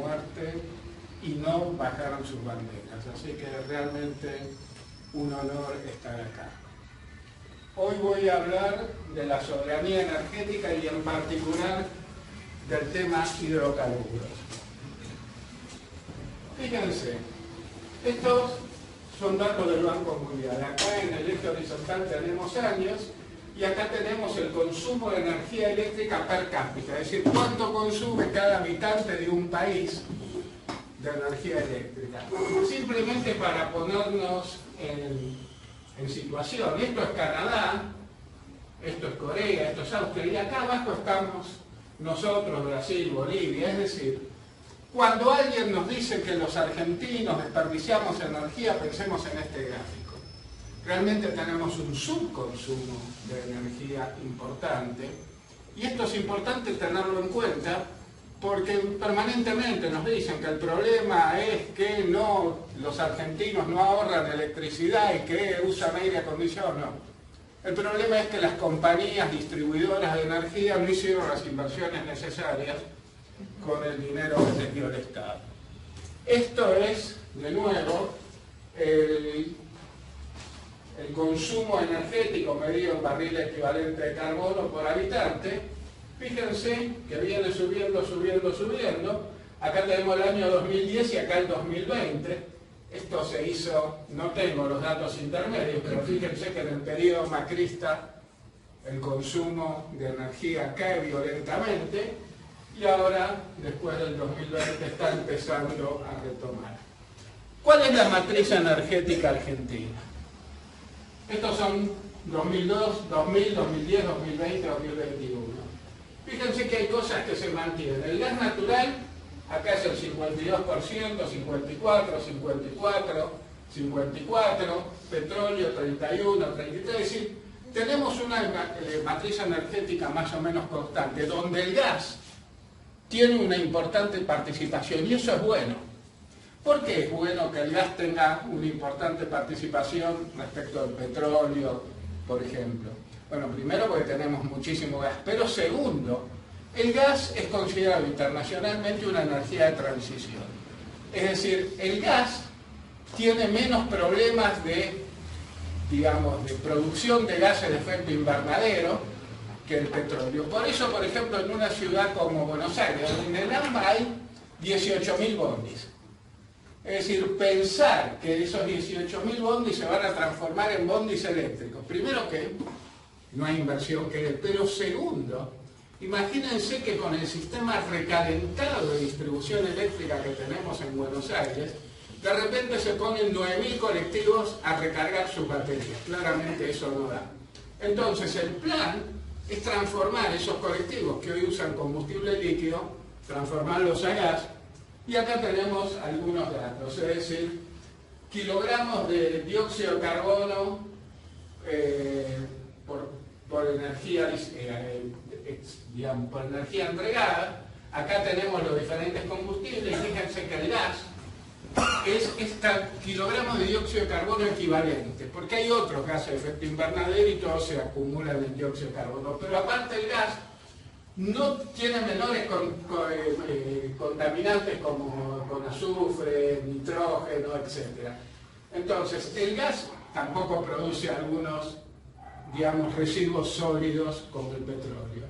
muerte y no bajaron sus banderas. Así que realmente un honor estar acá. Hoy voy a hablar de la soberanía energética y en particular del tema hidrocarburos. Fíjense, estos son datos del Banco Mundial. Acá en el eje horizontal tenemos años y acá tenemos el consumo de energía eléctrica per cápita, es decir, cuánto consume cada habitante de un país de energía eléctrica. Simplemente para ponernos en situación, esto es Canadá, esto es Corea, esto es Austria, y acá abajo estamos nosotros, Brasil, Bolivia, es decir, cuando alguien nos dice que los argentinos desperdiciamos energía, pensemos en este gráfico. Realmente tenemos un subconsumo de energía importante, y esto es importante tenerlo en cuenta, porque permanentemente nos dicen que el problema es que los argentinos no ahorran electricidad y que usan aire acondicionado. No. El problema es que las compañías distribuidoras de energía no hicieron las inversiones necesarias con el dinero que les dio el Estado. Esto es, de nuevo, el consumo energético medido en barril equivalente de carbono por habitante. Fíjense que viene subiendo. Acá tenemos el año 2010 y acá el 2020. Esto se hizo, no tengo los datos intermedios, pero fíjense que en el periodo macrista el consumo de energía cae violentamente y ahora, después del 2020, está empezando a retomar. ¿Cuál es la matriz energética argentina? Estos son 2002, 2000, 2010, 2020, 2021. Fíjense que hay cosas que se mantienen. El gas natural, acá es el 52%, 54, 54, 54, petróleo 31, 33, es decir, tenemos una matriz energética más o menos constante, donde el gas tiene una importante participación, y eso es bueno. ¿Por qué es bueno que el gas tenga una importante participación respecto al petróleo, por ejemplo? Bueno, primero porque tenemos muchísimo gas, pero segundo, el gas es considerado internacionalmente una energía de transición. Es decir, el gas tiene menos problemas de producción de gases de efecto invernadero que el petróleo. Por eso, por ejemplo, en una ciudad como Buenos Aires, en el AMBA hay 18.000 bondis. Es decir, pensar que esos 18.000 bondis se van a transformar en bondis eléctricos. Primero que no hay inversión que dé, pero segundo, imagínense que con el sistema recalentado de distribución eléctrica que tenemos en Buenos Aires, de repente se ponen 9.000 colectivos a recargar sus baterías. Claramente eso no da. Entonces el plan es transformar esos colectivos que hoy usan combustible líquido, transformarlos a gas, y acá tenemos algunos datos, es decir, kilogramos de dióxido de carbono por energía entregada. Acá tenemos los diferentes combustibles, y fíjense que el gas es kilogramos de dióxido de carbono equivalente, porque hay otros gases de efecto invernadero y todos se acumulan en dióxido de carbono, pero aparte el gas no tiene menores contaminantes como con azufre, nitrógeno, etc. Entonces, el gas tampoco produce algunos, residuos sólidos como el petróleo.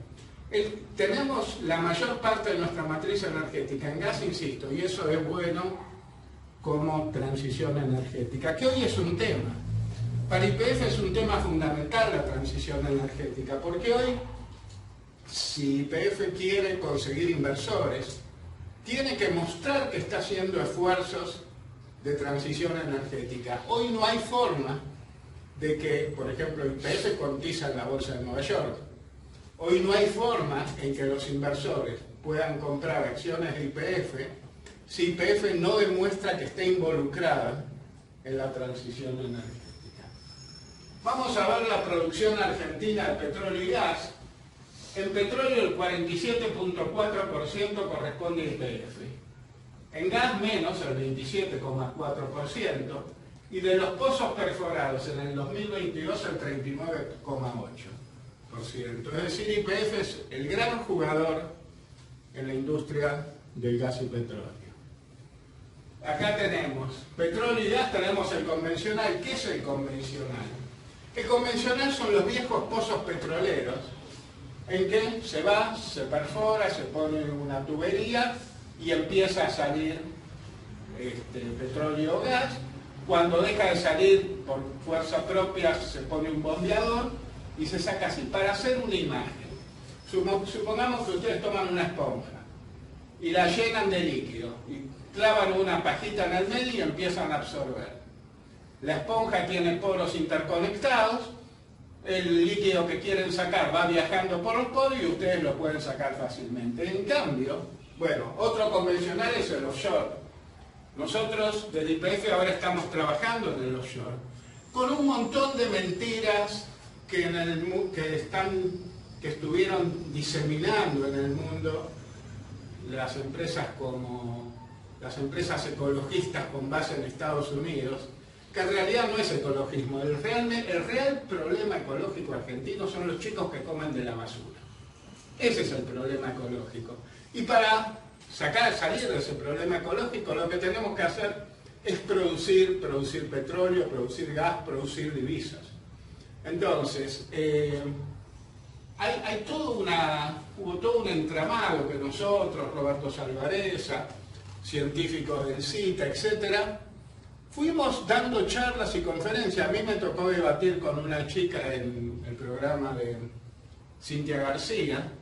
Tenemos la mayor parte de nuestra matriz energética en gas, insisto, y eso es bueno como transición energética, que hoy es un tema. Para YPF es un tema fundamental la transición energética, porque hoy, si YPF quiere conseguir inversores, tiene que mostrar que está haciendo esfuerzos de transición energética. Hoy no hay forma de que, por ejemplo, YPF cotiza en la Bolsa de Nueva York. Hoy no hay forma en que los inversores puedan comprar acciones de YPF si YPF no demuestra que está involucrada en la transición energética. Vamos a ver la producción argentina de petróleo y gas. En petróleo el 47.4% corresponde a YPF. En gas menos, el 27.4%. Y de los pozos perforados en el 2022 el 39.8%. Es decir, YPF es el gran jugador en la industria del gas y petróleo. acá tenemos petróleo y gas, tenemos el convencional. ¿Qué es el convencional? El convencional son los viejos pozos petroleros en que se va, se perfora, se pone una tubería y empieza a salir petróleo o gas. Cuando deja de salir por fuerza propia se pone un bombeador y se saca así. Para hacer una imagen, supongamos que ustedes toman una esponja y la llenan de líquido y clavan una pajita en el medio y empiezan a absorber. La esponja tiene poros interconectados, el líquido que quieren sacar va viajando por los poros y ustedes lo pueden sacar fácilmente. En cambio, bueno, otro convencional es el offshore. Nosotros desde YPF ahora estamos trabajando en el offshore con un montón de mentiras que estuvieron diseminando en el mundo las empresas ecologistas con base en Estados Unidos, que en realidad no es ecologismo. El real problema ecológico argentino son los chicos que comen de la basura. Ese es el problema ecológico. Y para salir de ese problema ecológico, lo que tenemos que hacer es producir petróleo, producir gas, producir divisas. Entonces, hubo todo un entramado que nosotros, Roberto Salvarezza, científicos del CITA, etcétera, fuimos dando charlas y conferencias. A mí me tocó debatir con una chica en el programa de Cintia García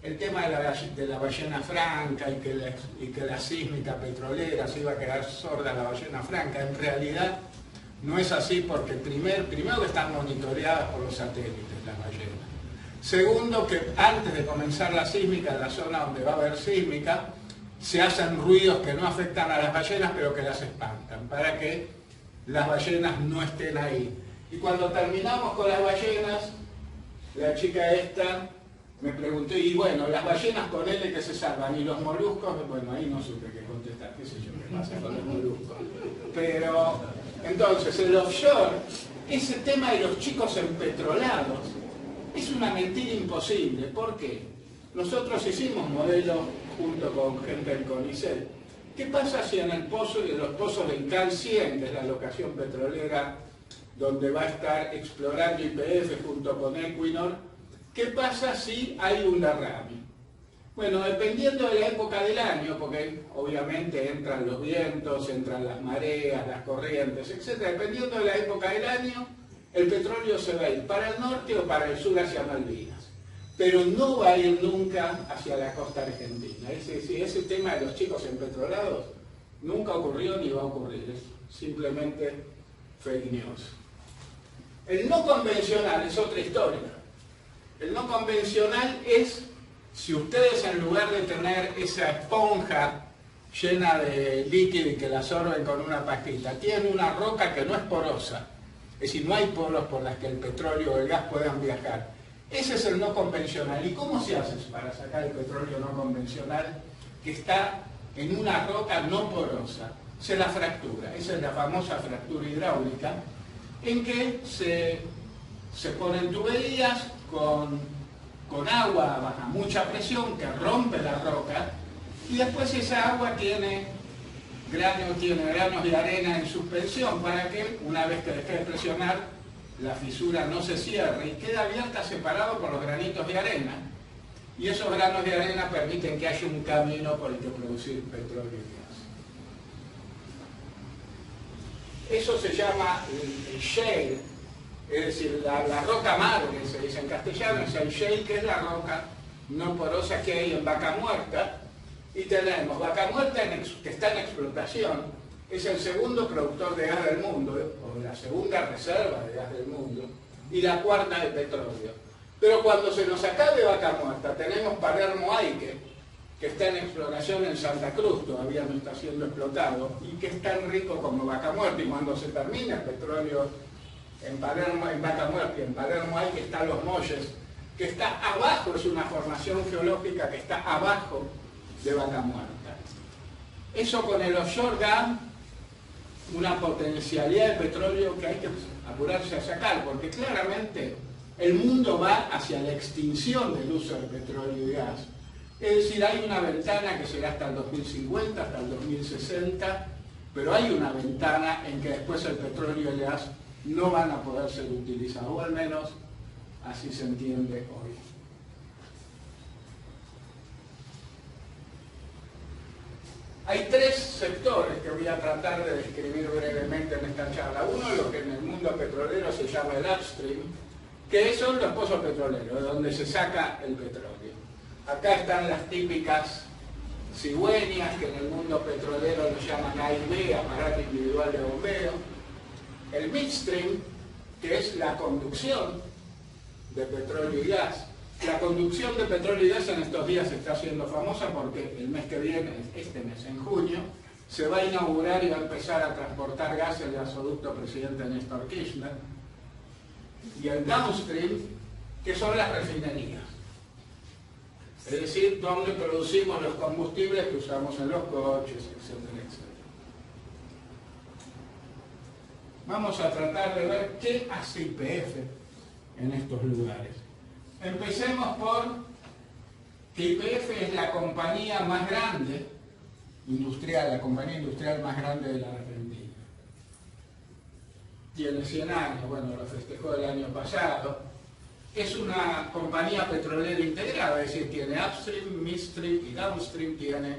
el tema de la ballena franca y que la sísmica petrolera se iba a quedar sorda la ballena franca. En realidad no es así, porque primero que están monitoreadas por los satélites las ballenas. Segundo, que antes de comenzar la sísmica, en la zona donde va a haber sísmica, se hacen ruidos que no afectan a las ballenas, pero que las espantan, para que las ballenas no estén ahí. Y cuando terminamos con las ballenas, la chica esta me preguntó, y bueno, las ballenas ponele que se salvan, y los moluscos, bueno, ahí no supe qué contestar, qué sé yo qué pasa con los moluscos. Pero, entonces, el offshore, ese tema de los chicos empetrolados, es una mentira imposible. ¿Por qué? Nosotros hicimos modelos junto con gente del CONICET. ¿Qué pasa si en el pozo y en los pozos del CAL 100, que es la locación petrolera donde va a estar explorando YPF junto con Equinor, qué pasa si hay un derrame? Bueno, dependiendo de la época del año, porque obviamente entran los vientos, entran las mareas, las corrientes, etc. Dependiendo de la época del año, el petróleo se va a ir para el norte o para el sur hacia Malvinas, pero no va a ir nunca hacia la costa argentina. Ese tema de los chicos empetrolados nunca ocurrió ni va a ocurrir, es simplemente fake news. El no convencional es otra historia. El no convencional es si ustedes, en lugar de tener esa esponja llena de líquido y que la absorben con una pastita, tienen una roca que no es porosa, es decir, no hay poros por las que el petróleo o el gas puedan viajar. Ese es el no convencional. ¿Y cómo se hace para sacar el petróleo no convencional que está en una roca no porosa? Se la fractura. Esa es la famosa fractura hidráulica, en que se ponen tuberías con agua baja mucha presión que rompe la roca, y después esa agua tiene granos de arena en suspensión para que, una vez que deje de presionar, la fisura no se cierre y queda abierta, separado por los granitos de arena, y esos granos de arena permiten que haya un camino por el que producir petróleo y gas. Eso se llama el shale, es decir, la roca madre, se dice en castellano, es el shale, que es la roca no porosa que hay en Vaca Muerta. Y tenemos Vaca Muerta, que está en explotación, es el segundo productor de gas del mundo, o la segunda reserva de gas del mundo, y la cuarta de petróleo. Pero cuando se nos acabe Vaca Muerta, tenemos Palermo Aike, que está en exploración en Santa Cruz, todavía no está siendo explotado, y que es tan rico como Vaca Muerta. Y cuando se termine el petróleo en Vaca Muerta y en Palermo Aike, están Los Molles, que está abajo, es una formación geológica que está abajo de Vaca Muerta. Eso con el offshore da una potencialidad de petróleo que hay que apurarse a sacar, porque claramente el mundo va hacia la extinción del uso de petróleo y gas. Es decir, hay una ventana que será hasta el 2050, hasta el 2060, pero hay una ventana en que después el petróleo y el gas no van a poder ser utilizados, o al menos así se entiende hoy. Hay tres sectores que voy a tratar de describir brevemente en esta charla. Uno es lo que en el mundo petrolero se llama el upstream, que son los pozos petroleros, de donde se saca el petróleo. Acá están las típicas cigüeñas, que en el mundo petrolero lo llaman AIB, aparato individual de bombeo. El midstream, que es la conducción de petróleo y gas. La conducción de petróleo y gas en estos días está siendo famosa porque el mes que viene, este mes, en junio, se va a inaugurar y va a empezar a transportar gas el gasoducto Presidente Néstor Kirchner. Y el downstream, que son las refinerías. Es decir, donde producimos los combustibles que usamos en los coches, etcétera, etcétera. Vamos a tratar de ver qué hace YPF en estos lugares. Empecemos por que YPF es la compañía más grande, industrial, la compañía industrial más grande de la Argentina. Tiene 100 años, bueno, lo festejó el año pasado. Es una compañía petrolera integrada, es decir, tiene upstream, midstream y downstream, tiene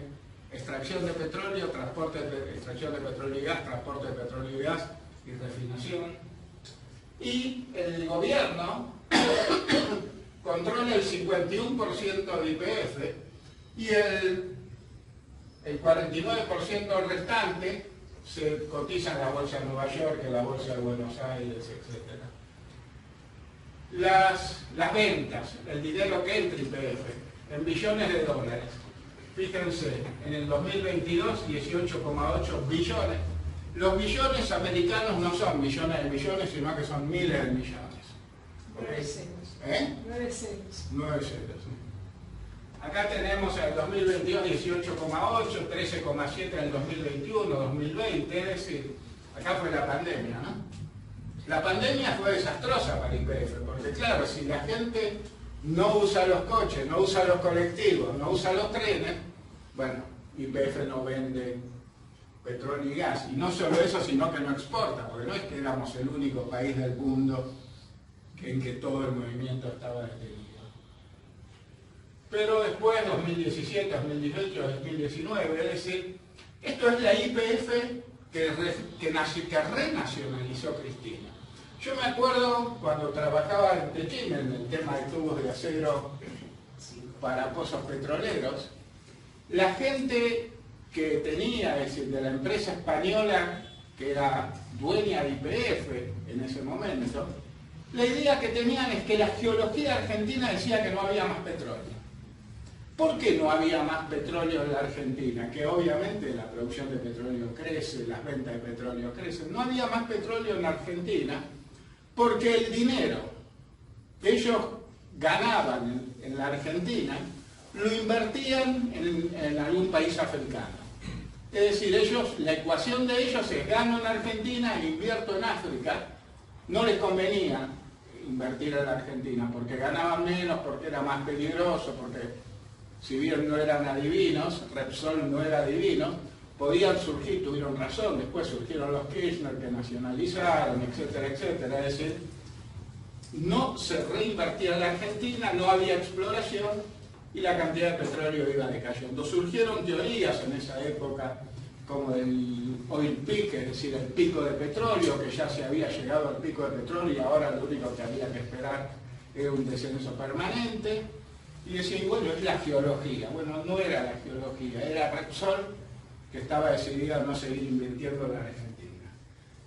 extracción de petróleo, extracción de petróleo y gas, transporte de petróleo y gas y refinación. Y el gobierno controla el 51% de YPF y el 49% restante se cotiza en la bolsa de Nueva York, en la bolsa de Buenos Aires, etc. Las ventas, el dinero que entra YPF, en billones de dólares. Fíjense, en el 2022, 18,8 billones. Los billones americanos no son millones de millones, sino que son miles de millones. 9 ceros. 9 ceros. 9 ceros. Acá tenemos en el 2022 18,8, 13,7 en el 2021, 2020, es decir, acá fue la pandemia, ¿no? La pandemia fue desastrosa para YPF, porque claro, si la gente no usa los coches, no usa los colectivos, no usa los trenes, bueno, YPF no vende petróleo y gas. Y no solo eso, sino que no exporta, porque no es que éramos el único país del mundo en que todo el movimiento estaba detenido. Pero después, 2017, 2018, 2019, es decir, esto es la YPF que renacionalizó Cristina. Yo me acuerdo cuando trabajaba en Tequín, en el tema de tubos de acero para pozos petroleros, la gente que tenía, es decir, de la empresa española que era dueña de YPF en ese momento, la idea que tenían es que la geología argentina decía que no había más petróleo. ¿Por qué no había más petróleo en la Argentina? Que obviamente la producción de petróleo crece, las ventas de petróleo crecen. No había más petróleo en la Argentina porque el dinero que ellos ganaban en la Argentina lo invertían en algún país africano. Es decir, la ecuación de ellos es gano en Argentina e invierto en África. No les convenía invertir en la Argentina porque ganaban menos, porque era más peligroso, porque si bien no eran adivinos, Repsol no era adivino, podían surgir, tuvieron razón, después surgieron los Kirchner que nacionalizaron, etcétera, etcétera. Es decir, no se reinvertía en la Argentina, no había exploración y la cantidad de petróleo iba decayendo. Surgieron teorías en esa época como el oil peak, es decir, el pico de petróleo, que ya se había llegado al pico de petróleo y ahora lo único que había que esperar era un descenso permanente. Y decían, bueno, es la geología. Bueno, no era la geología, era Repsol que estaba decidida a no seguir invirtiendo en la Argentina.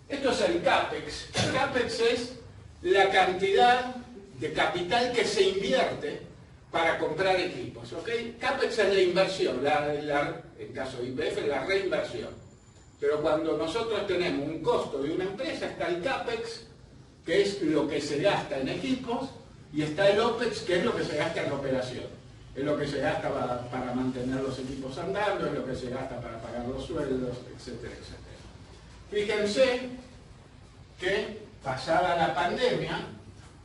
Esto es el CAPEX. El CAPEX es la cantidad de capital que se invierte para comprar equipos, ¿ok? CAPEX es la inversión, en caso de YPF, la reinversión. Pero cuando nosotros tenemos un costo de una empresa, está el CAPEX, que es lo que se gasta en equipos, y está el OPEX, que es lo que se gasta en operación. Es lo que se gasta para mantener los equipos andando, es lo que se gasta para pagar los sueldos, etcétera, etcétera. Fíjense que, pasada la pandemia,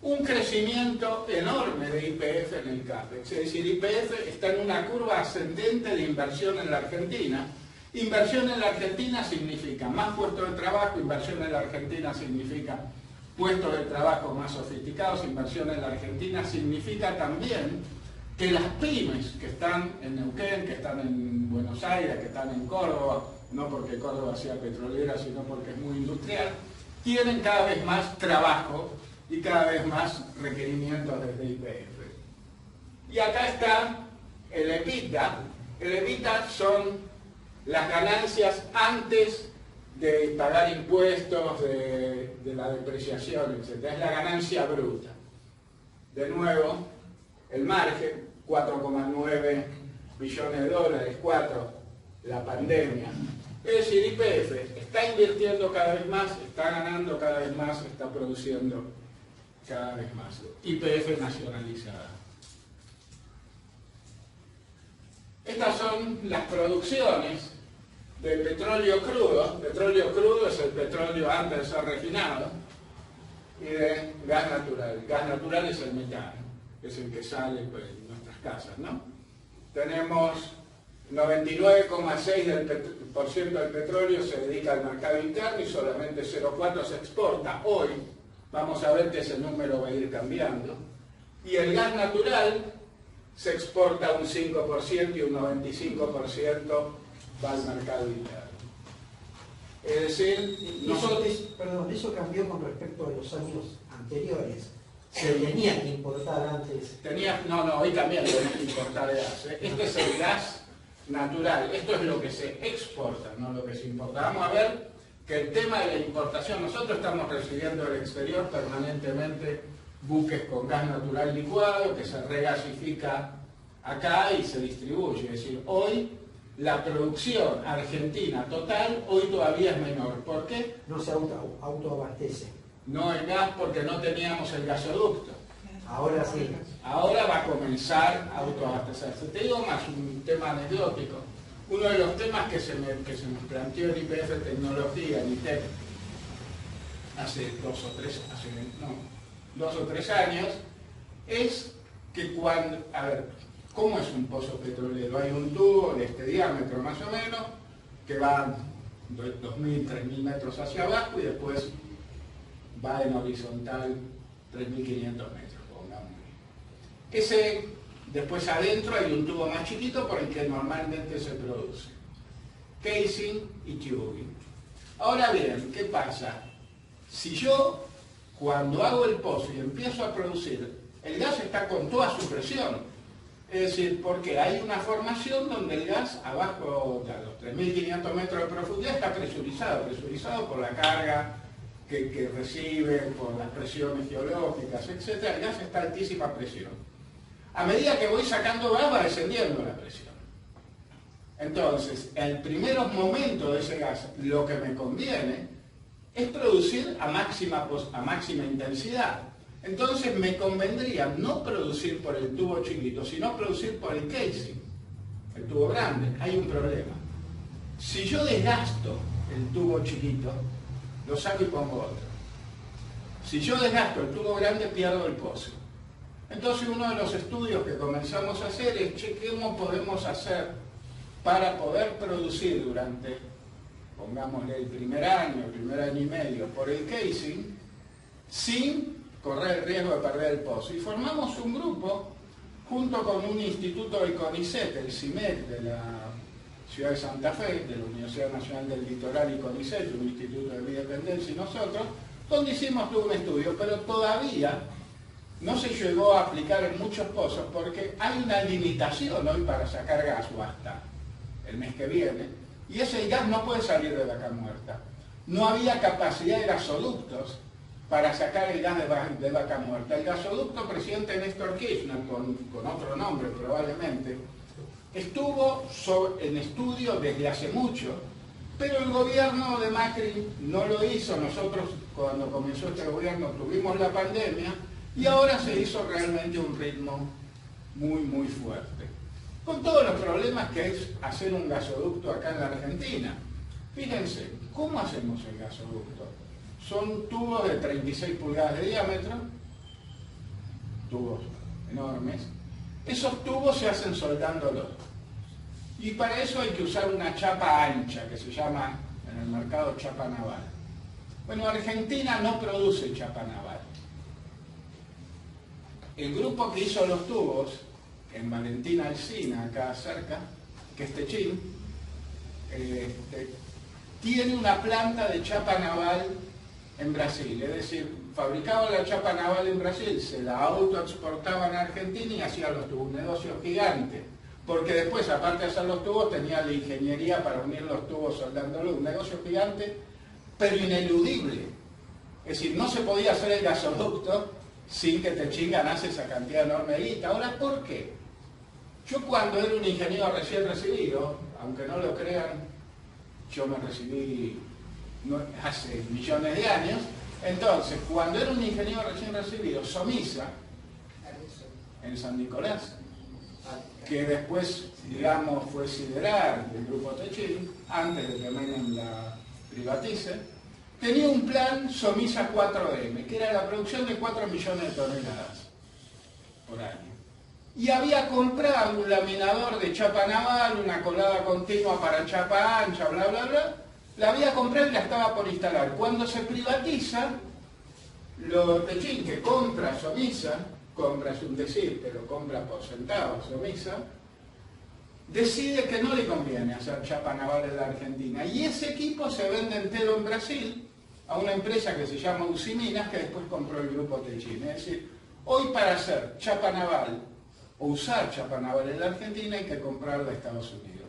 un crecimiento enorme de YPF en el CAPEX. Es decir, YPF está en una curva ascendente de inversión en la Argentina Inversión en la Argentina significa más puestos de trabajo, inversión en la Argentina significa puestos de trabajo más sofisticados, inversión en la Argentina significa también que las pymes que están en Neuquén, que están en Buenos Aires, que están en Córdoba, no porque Córdoba sea petrolera, sino porque es muy industrial, tienen cada vez más trabajo y cada vez más requerimientos desde YPF. Y acá está el EBITDA. El EBITDA son las ganancias antes de pagar impuestos, de la depreciación, etc. Es la ganancia bruta. De nuevo, el margen, 4,9 billones de dólares, 4, la pandemia. Es decir, YPF está invirtiendo cada vez más, está ganando cada vez más, está produciendo cada vez más. YPF nacionalizada. Estas son las producciones de petróleo crudo. Petróleo crudo es el petróleo antes de ser refinado, y de gas natural. Gas natural es el metano, que es el que sale pues, en nuestras casas, ¿no? Tenemos 99,6% del petróleo se dedica al mercado interno y solamente 0,4% se exporta. Hoy vamos a ver que ese número va a ir cambiando. Y el gas natural se exporta un 5% y un 95% va al mercado interno. Es decir, perdón, eso cambió con respecto a los años anteriores. Se tenía que importar antes. Hoy también tenemos que importar gas. Este es el gas natural. Esto es lo que se exporta, no lo que se importa. Vamos a ver que el tema de la importación, nosotros estamos recibiendo del exterior permanentemente buques con gas natural licuado que se regasifica acá y se distribuye. Es decir, hoy la producción argentina total hoy todavía es menor. ¿Por qué? No se autoabastece. No el gas porque no teníamos el gasoducto. Ahora sí. Ahora va a comenzar a autoabastecerse. Te digo más, un tema anecdótico. Uno de los temas que se nos planteó en YPF Tecnología, en ITEC, hace 2 o 3 años, es que cuando... A ver, ¿cómo es un pozo petrolero? Hay un tubo de este diámetro más o menos, que va 2.000, 3.000 metros hacia abajo y después va en horizontal 3.500 metros, pongamos. Después adentro hay un tubo más chiquito por el que normalmente se produce casing y tubing. Ahora bien, ¿qué pasa? Si yo, cuando hago el pozo y empiezo a producir, el gas está con toda su presión. Es decir, porque hay una formación donde el gas abajo de los 3.500 metros de profundidad está presurizado por la carga que recibe, por las presiones geológicas, etc. El gas está a altísima presión. A medida que voy sacando gas va descendiendo la presión. Entonces, en el primer momento de ese gas, lo que me conviene es producir a máxima intensidad. Entonces me convendría no producir por el tubo chiquito, sino producir por el casing, el tubo grande. Hay un problema. Si yo desgasto el tubo chiquito, lo saco y pongo otro. Si yo desgasto el tubo grande, pierdo el pozo. Entonces uno de los estudios que comenzamos a hacer es, ¿cómo podemos hacer para poder producir durante, pongámosle, el primer año y medio por el casing, sin correr el riesgo de perder el pozo? Y formamos un grupo junto con un instituto del CONICET, el CIMEC de la ciudad de Santa Fe, de la Universidad Nacional del Litoral y CONICET, un instituto de biodependencia, y nosotros, donde hicimos todo un estudio, pero todavía no se llegó a aplicar en muchos pozos porque hay una limitación hoy para sacar gas o hasta el mes que viene, y ese gas no puede salir de Vaca Muerta. No había capacidad de gasoductos para sacar el gas de Vaca Muerta. El gasoducto presidente Néstor Kirchner, con otro nombre probablemente, estuvo en estudio desde hace mucho, pero el gobierno de Macri no lo hizo. Nosotros, cuando comenzó este gobierno, tuvimos la pandemia y ahora se hizo realmente un ritmo muy, muy fuerte. Con todos los problemas que es hacer un gasoducto acá en la Argentina. Fíjense, ¿cómo hacemos el gasoducto? Son tubos de 36 pulgadas de diámetro, tubos enormes. Esos tubos se hacen soldándolos. Y para eso hay que usar una chapa ancha, que se llama en el mercado chapa naval. Bueno, Argentina no produce chapa naval. El grupo que hizo los tubos, en Valentina Alsina, acá cerca, que es Techín, tiene una planta de chapa naval en Brasil. Es decir, fabricaban la chapa naval en Brasil, se la autoexportaban a Argentina y hacían los tubos. Un negocio gigante. Porque después, aparte de hacer los tubos, tenía la ingeniería para unir los tubos soldándolos. Un negocio gigante, pero ineludible. Es decir, no se podía hacer el gasoducto sin que Techín ganase esa cantidad enorme de guita. Ahora, ¿por qué? Yo cuando era un ingeniero recién recibido, aunque no lo crean, yo me recibí hace millones de años, entonces, cuando era un ingeniero recién recibido, Somisa, en San Nicolás, que después, digamos, fue Siderar del grupo Techín, antes de que Menem la privatice, tenía un plan Somisa 4M, que era la producción de 4 millones de toneladas por año. Y había comprado un laminador de chapa naval, una colada continua para chapa ancha, bla, bla, bla. La había comprado y la estaba por instalar. Cuando se privatiza, Techín, que compra Somisa, compra es un decir, pero compra por centavos Somisa, decide que no le conviene hacer chapa naval en la Argentina. Y ese equipo se vende entero en Brasil a una empresa que se llama Usiminas, que después compró el grupo Techín. Es decir, hoy para hacer chapa naval o usar chapa naval en la Argentina hay que comprarla a Estados Unidos.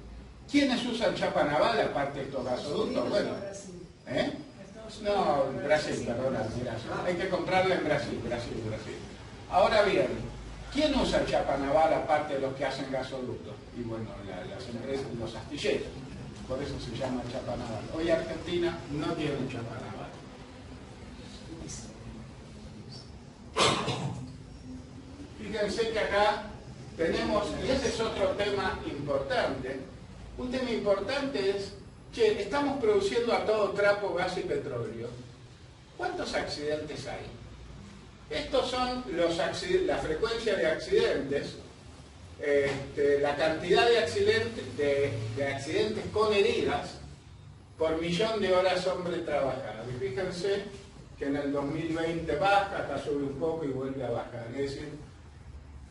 ¿Quiénes usan chapa naval aparte de estos gasoductos? Bueno, no, Brasil, perdona, hay que comprarla en Brasil. Ahora bien, ¿quién usa chapa naval aparte de los que hacen gasoductos? Y bueno, las empresas, los astilleros, por eso se llama chapa naval. Hoy Argentina no tiene chapa naval. Fíjense que acá tenemos, y ese es otro tema importante. Un tema importante es, che, estamos produciendo a todo trapo gas y petróleo. ¿Cuántos accidentes hay? Estos son la frecuencia de accidentes, la cantidad de accidentes con heridas por millón de horas hombre trabajadas. Y fíjense que en el 2020 baja, acá sube un poco y vuelve a bajar. Es decir,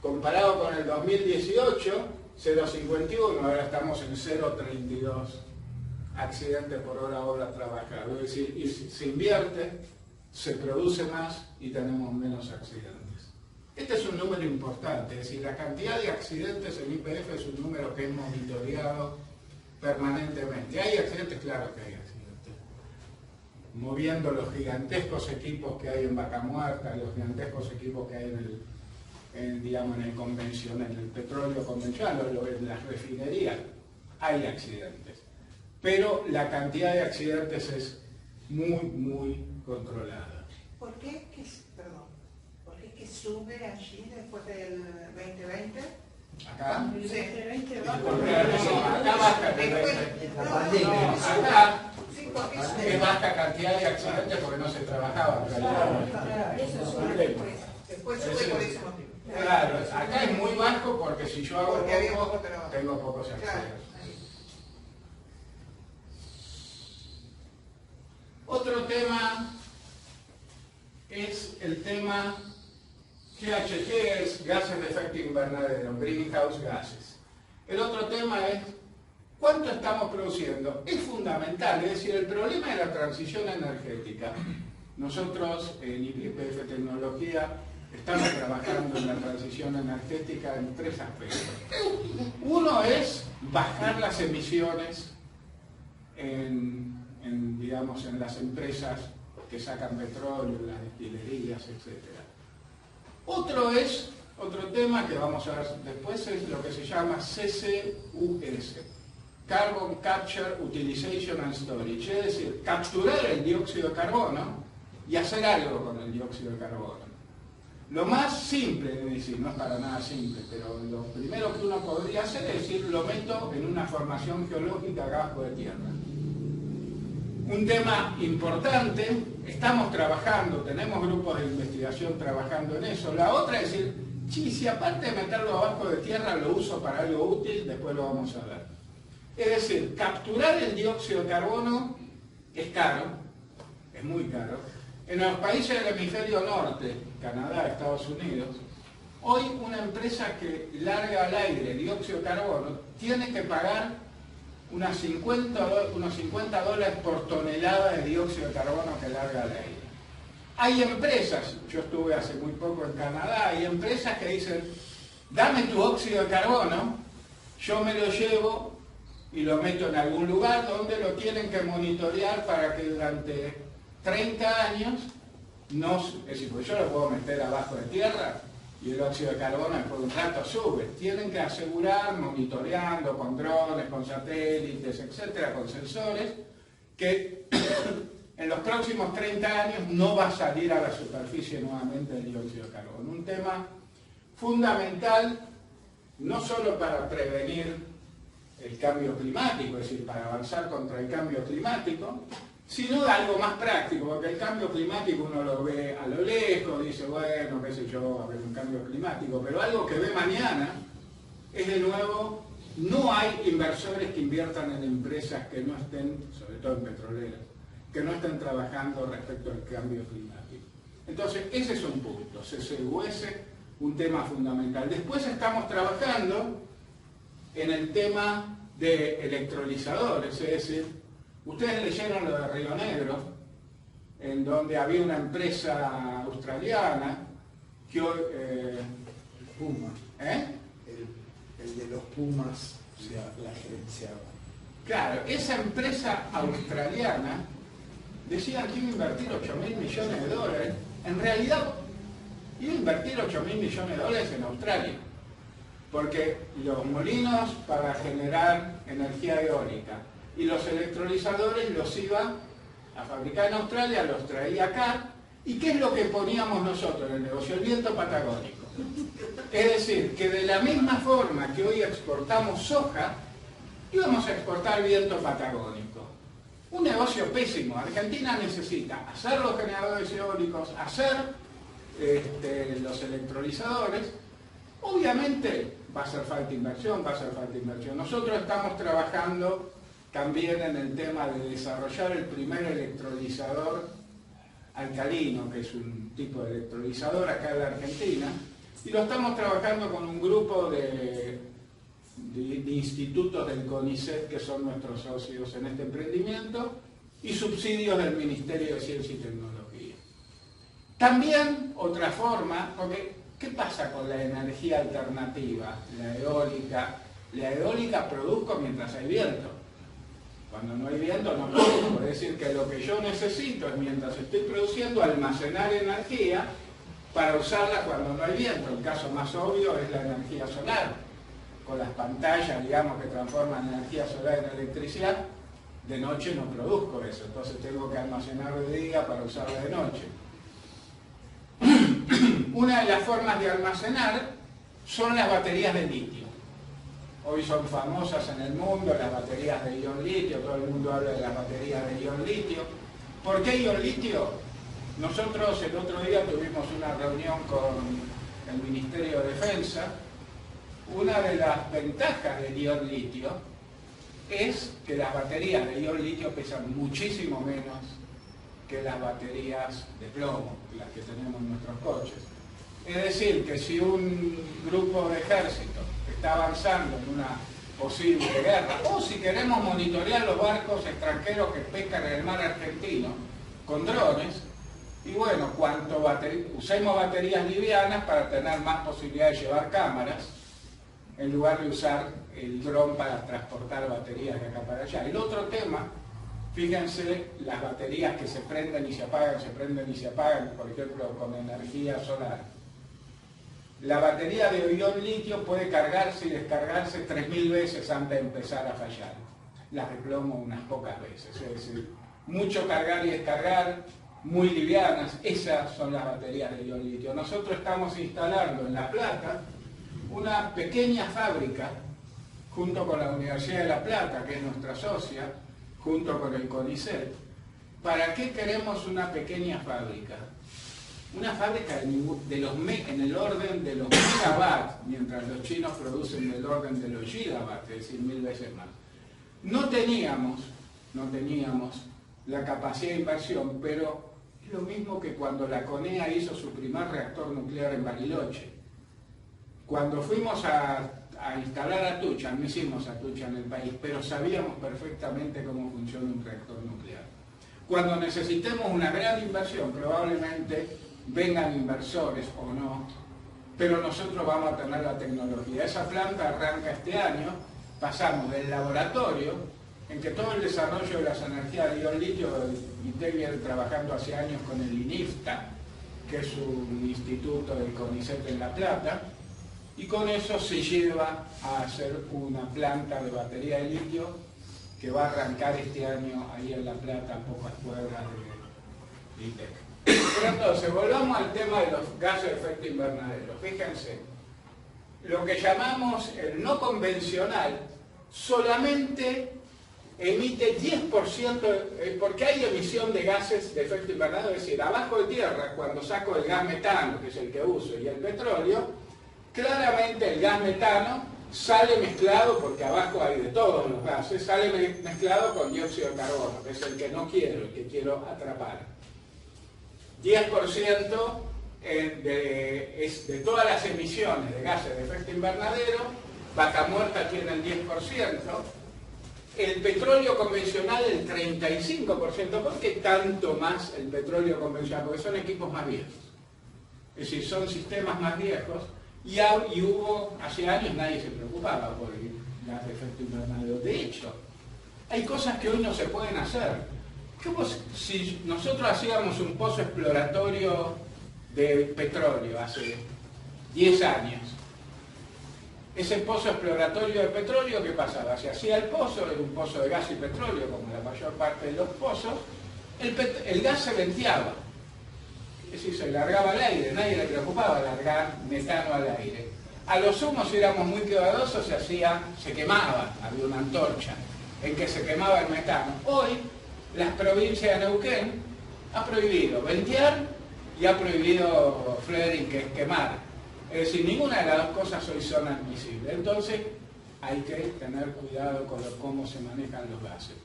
comparado con el 2018, 0,51, ahora estamos en 0,32 accidentes por hora trabajada. Es decir, y se invierte, se produce más y tenemos menos accidentes. Este es un número importante, es decir, la cantidad de accidentes en YPF es un número que hemos monitoreado permanentemente. ¿Hay accidentes? Claro que hay accidentes. Moviendo los gigantescos equipos que hay en Vaca Muerta, los gigantescos equipos que hay digamos, en el convencional, en el petróleo convencional, en las refinerías, hay accidentes. Pero la cantidad de accidentes es muy controlada. ¿Por qué que sube allí después del 2020? Acá. Sí. 2020 Acá baja el 2020. Acá es baja cantidad de accidentes porque no se trabajaba. Después sube por ese motivo. Claro, acá es muy bajo porque si yo hago poco, tengo pocos accidentes. Otro tema es el tema GHG, es gases de efecto invernadero, greenhouse gases. El otro tema es cuánto estamos produciendo. Es fundamental, es decir, el problema de la transición energética. Nosotros en YPF Tecnología estamos trabajando en la transición energética en 3 aspectos. Uno es bajar las emisiones digamos, en las empresas que sacan petróleo, las destilerías, etc. Otro tema que vamos a ver después es lo que se llama CCUS, Carbon Capture, Utilization and Storage, es decir, capturar el dióxido de carbono y hacer algo con el dióxido de carbono. Lo más simple, es decir, no es para nada simple, pero lo primero que uno podría hacer es decir, lo meto en una formación geológica abajo de tierra. Un tema importante, estamos trabajando, tenemos grupos de investigación trabajando en eso. La otra es decir, si aparte de meterlo abajo de tierra lo uso para algo útil, después lo vamos a ver. Es decir, capturar el dióxido de carbono es caro, es muy caro. En los países del hemisferio norte, Canadá, Estados Unidos, hoy una empresa que larga al aire dióxido de carbono tiene que pagar unos $50 por tonelada de dióxido de carbono que larga al aire. Hay empresas, yo estuve hace muy poco en Canadá, hay empresas que dicen, dame tu óxido de carbono, yo me lo llevo y lo meto en algún lugar donde lo tienen que monitorear para que durante 30 años, es decir, pues yo lo puedo meter abajo de tierra y el óxido de carbono después de un rato sube. Tienen que asegurar, monitoreando con drones, con satélites, etcétera, con sensores, que en los próximos 30 años no va a salir a la superficie nuevamente el dióxido de carbono. Un tema fundamental, no solo para prevenir el cambio climático, es decir, para avanzar contra el cambio climático, sino algo más práctico, porque el cambio climático uno lo ve a lo lejos, dice, bueno, qué sé yo, va a haber un cambio climático, pero algo que ve mañana es de nuevo, no hay inversores que inviertan en empresas que no estén, sobre todo en petroleras, que no estén trabajando respecto al cambio climático. Entonces, ese es un punto, CCUS, un tema fundamental. Después estamos trabajando en el tema de electrolizadores, es decir, ustedes leyeron lo de Río Negro, en donde había una empresa australiana que hoy... Puma. El de los Pumas, o sea, la gerenciaba. Claro, esa empresa australiana decía que iba a invertir $8.000 millones. En realidad, iba a invertir $8.000 millones en Australia. Porque los molinos para generar energía eólica y los electrolizadores los iba a fabricar en Australia, los traía acá. ¿Y qué es lo que poníamos nosotros en el negocio? El viento patagónico. Es decir, que de la misma forma que hoy exportamos soja, íbamos a exportar viento patagónico. Un negocio pésimo. Argentina necesita hacer los generadores eólicos, hacer los electrolizadores. Obviamente va a hacer falta inversión, Nosotros estamos trabajando también en el tema de desarrollar el primer electrolizador alcalino, que es un tipo de electrolizador acá en la Argentina, y lo estamos trabajando con un grupo de institutos del CONICET, que son nuestros socios en este emprendimiento, y subsidios del Ministerio de Ciencia y Tecnología. También otra forma, porque ¿qué pasa con la energía alternativa? La eólica. La eólica produzco mientras hay viento. Cuando no hay viento no produzco. Es decir, que lo que yo necesito es, mientras estoy produciendo, almacenar energía para usarla cuando no hay viento. El caso más obvio es la energía solar. Con las pantallas, digamos, que transforman energía solar en electricidad, de noche no produzco eso. Entonces tengo que almacenar de día para usarla de noche. Una de las formas de almacenar son las baterías de litio. Hoy son famosas en el mundo las baterías de ion litio, todo el mundo habla de las baterías de ion litio. ¿Por qué ion litio? Nosotros el otro día tuvimos una reunión con el Ministerio de Defensa. Una de las ventajas del ion litio es que las baterías de ion litio pesan muchísimo menos que las baterías de plomo, las que tenemos en nuestros coches. Es decir, que si un grupo de ejército está avanzando en una posible guerra, o si queremos monitorear los barcos extranjeros que pescan en el mar argentino con drones, y bueno, usemos baterías livianas para tener más posibilidad de llevar cámaras, en lugar de usar el dron para transportar baterías de acá para allá. El otro tema, fíjense, las baterías que se prenden y se apagan, por ejemplo, con energía solar. La batería de ion litio puede cargarse y descargarse 3.000 veces antes de empezar a fallar. Las de plomo unas pocas veces. Es decir, mucho cargar y descargar, muy livianas. Esas son las baterías de ion litio. Nosotros estamos instalando en La Plata una pequeña fábrica, junto con la Universidad de La Plata, que es nuestra socia, junto con el CONICET. ¿Para qué queremos una pequeña fábrica? Una fábrica en el orden de los megawatts, mientras los chinos producen del orden de los gigawatts, es decir, 1000 veces más. No teníamos la capacidad de inversión, pero es lo mismo que cuando la CONEA hizo su primer reactor nuclear en Bariloche. Cuando fuimos a instalar Atucha, no hicimos Atucha en el país, pero sabíamos perfectamente cómo funciona un reactor nuclear. Cuando necesitemos una gran inversión, probablemente vengan inversores o no, pero nosotros vamos a tener la tecnología. Esa planta arranca este año, pasamos del laboratorio, en que todo el desarrollo de las energías de ion litio, ITEC viene trabajando hace años con el INIFTA, que es un instituto del CONICET en La Plata, y con eso se lleva a hacer una planta de batería de litio que va a arrancar este año ahí en La Plata, a pocas cuadras de ITEC. Pero entonces, volvamos al tema de los gases de efecto invernadero. Fíjense, lo que llamamos el no convencional solamente emite 10%, porque hay emisión de gases de efecto invernadero, es decir, abajo de tierra, cuando saco el gas metano, que es el que uso, y el petróleo, claramente el gas metano sale mezclado, porque abajo hay de todos los gases, sale mezclado con dióxido de carbono, que es el que no quiero, el que quiero atrapar. 10% de todas las emisiones de gases de efecto invernadero, Vaca Muerta tiene el 10%, el petróleo convencional el 35%. ¿Por qué tanto más el petróleo convencional? Porque son equipos más viejos. Es decir, son sistemas más viejos y hubo, hace años nadie se preocupaba por el gas de efecto invernadero. De hecho, hay cosas que hoy no se pueden hacer. ¿Cómo si nosotros hacíamos un pozo exploratorio de petróleo hace 10 años? Ese pozo exploratorio de petróleo, ¿qué pasaba? Se hacía el pozo, era un pozo de gas y petróleo, como la mayor parte de los pozos, el gas se venteaba, es decir, se largaba al aire, nadie le preocupaba largar metano al aire. A lo sumo, si éramos muy cuidadosos, se quemaba, había una antorcha en que se quemaba el metano. Hoy, las provincias de Neuquén ha prohibido ventear y ha prohibido flaring, que es quemar. Es decir, ninguna de las dos cosas hoy son admisibles. Entonces, hay que tener cuidado con cómo se manejan los gases.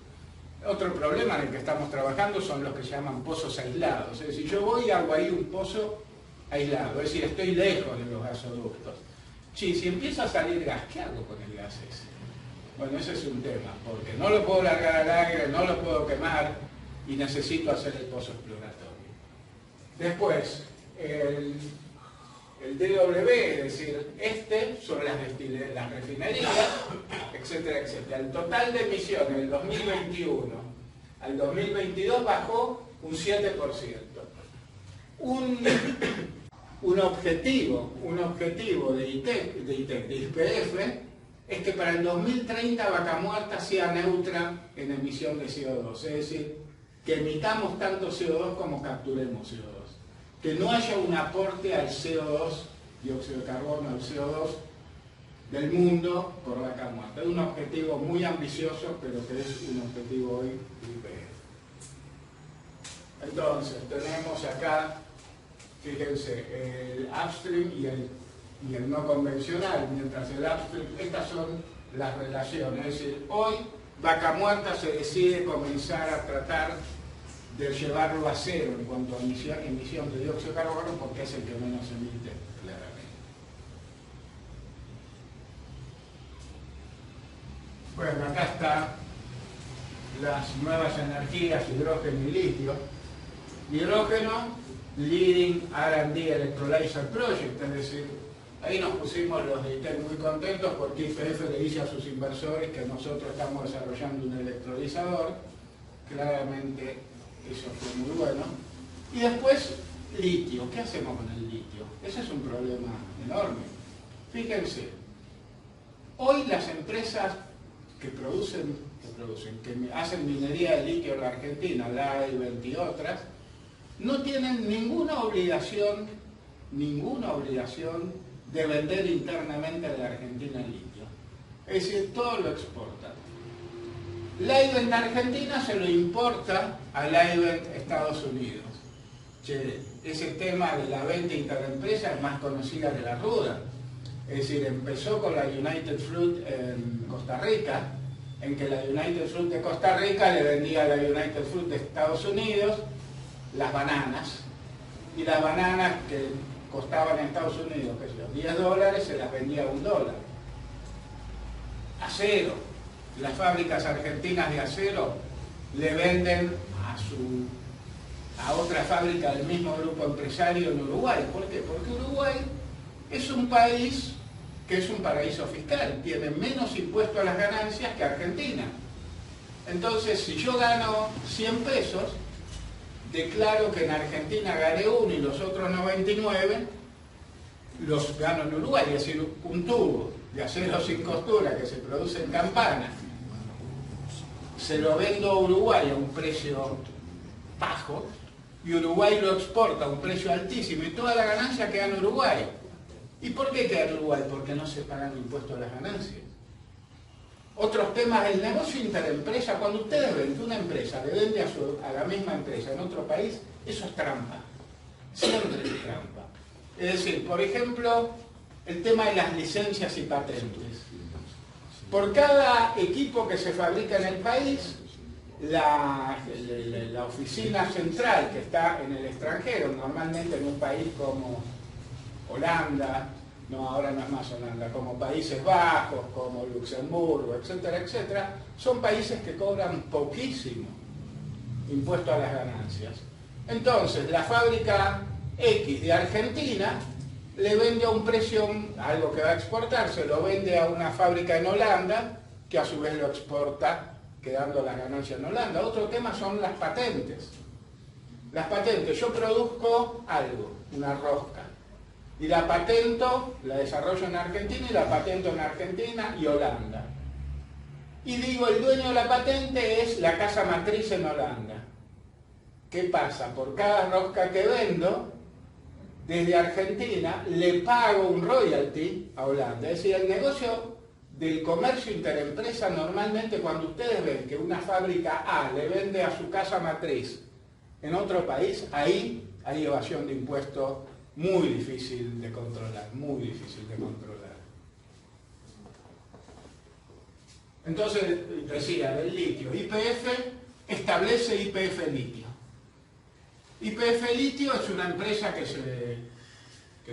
Otro problema en el que estamos trabajando son los que se llaman pozos aislados. Es decir, yo voy y hago ahí un pozo aislado, es decir, estoy lejos de los gasoductos. Sí, si empieza a salir gas, ¿qué hago con el gas ese? Bueno, ese es un tema, porque no lo puedo largar al aire, no lo puedo quemar y necesito hacer el pozo exploratorio. Después, el DW, es decir, son las refinerías, etcétera, etcétera. El total de emisiones del 2021 al 2022 bajó un 7%. Un objetivo de YPF es que para el 2030 Vaca Muerta sea neutra en emisión de CO2, es decir, que emitamos tanto CO2 como capturemos CO2. Que no haya un aporte al CO2, dióxido de carbono, al CO2 del mundo por Vaca Muerta. Es un objetivo muy ambicioso, pero que es un objetivo hoy IPF. Entonces, tenemos acá, fíjense, el upstream y el no convencional. Mientras el upstream, estas son las relaciones. Es decir, hoy Vaca Muerta se decide comenzar a tratar de llevarlo a cero en cuanto a emisión de dióxido de carbono, porque es el que menos emite, claramente. Bueno, acá están las nuevas energías, hidrógeno y litio. Hidrógeno, Leading R&D Electrolyzer Project, es decir, ahí nos pusimos los de ITEC muy contentos porque YPF le dice a sus inversores que nosotros estamos desarrollando un electrolizador. Claramente eso fue muy bueno. Y después, litio. ¿Qué hacemos con el litio? Ese es un problema enorme. Fíjense, hoy las empresas que hacen minería de litio en la Argentina, la Livent y otras, no tienen ninguna obligación de vender internamente a la Argentina el litio. Es decir, todo lo exportan. Livent Argentina se lo importa a Livent Estados Unidos. Ese tema de la venta interempresa es más conocida que la ruda. Es decir, empezó con la United Fruit en Costa Rica en que la United Fruit de Costa Rica le vendía a la United Fruit de Estados Unidos las bananas, y las bananas que costaban en Estados Unidos, qué sé yo, $10, se las vendía a $1. Acero, las fábricas argentinas de acero le venden a otra fábrica del mismo grupo empresario en Uruguay. ¿Por qué? Porque Uruguay es un país que es un paraíso fiscal, tiene menos impuesto a las ganancias que Argentina. Entonces, si yo gano 100 pesos, declaro que en Argentina gané 1 y los otros 99 los gano en Uruguay. Es decir, un tubo de acero sin costura que se produce en Campana, se lo vendo a Uruguay a un precio bajo, y Uruguay lo exporta a un precio altísimo, y toda la ganancia queda en Uruguay. ¿Y por qué queda en Uruguay? Porque no se pagan impuestos a las ganancias. Otros temas, el negocio interempresa, cuando ustedes ven que una empresa le vende a la misma empresa en otro país, eso es trampa. Siempre es trampa. Es decir, por ejemplo, el tema de las licencias y patentes. Por cada equipo que se fabrica en el país, la oficina central que está en el extranjero, normalmente en un país como Holanda, no, ahora no es más Holanda, como Países Bajos, como Luxemburgo, etcétera, etcétera, son países que cobran poquísimo impuesto a las ganancias. Entonces, la fábrica X de Argentina le vende a un precio, algo que va a exportarse, lo vende a una fábrica en Holanda, que a su vez lo exporta, quedando las ganancias en Holanda. Otro tema son las patentes. Las patentes, yo produzco algo, una rosca, y la patento, la desarrollo en Argentina y la patento en Argentina y Holanda. Y digo, el dueño de la patente es la casa matriz en Holanda. ¿Qué pasa? Por cada rosca que vendo, desde Argentina, le pago un royalty a Holanda. Es decir, el negocio del comercio interempresa, normalmente cuando ustedes ven que una fábrica A le vende a su casa matriz en otro país, ahí hay evasión de impuestos muy difícil de controlar, muy difícil de controlar. Entonces, decía, del litio, YPF establece YPF Litio. YPF Litio es una empresa que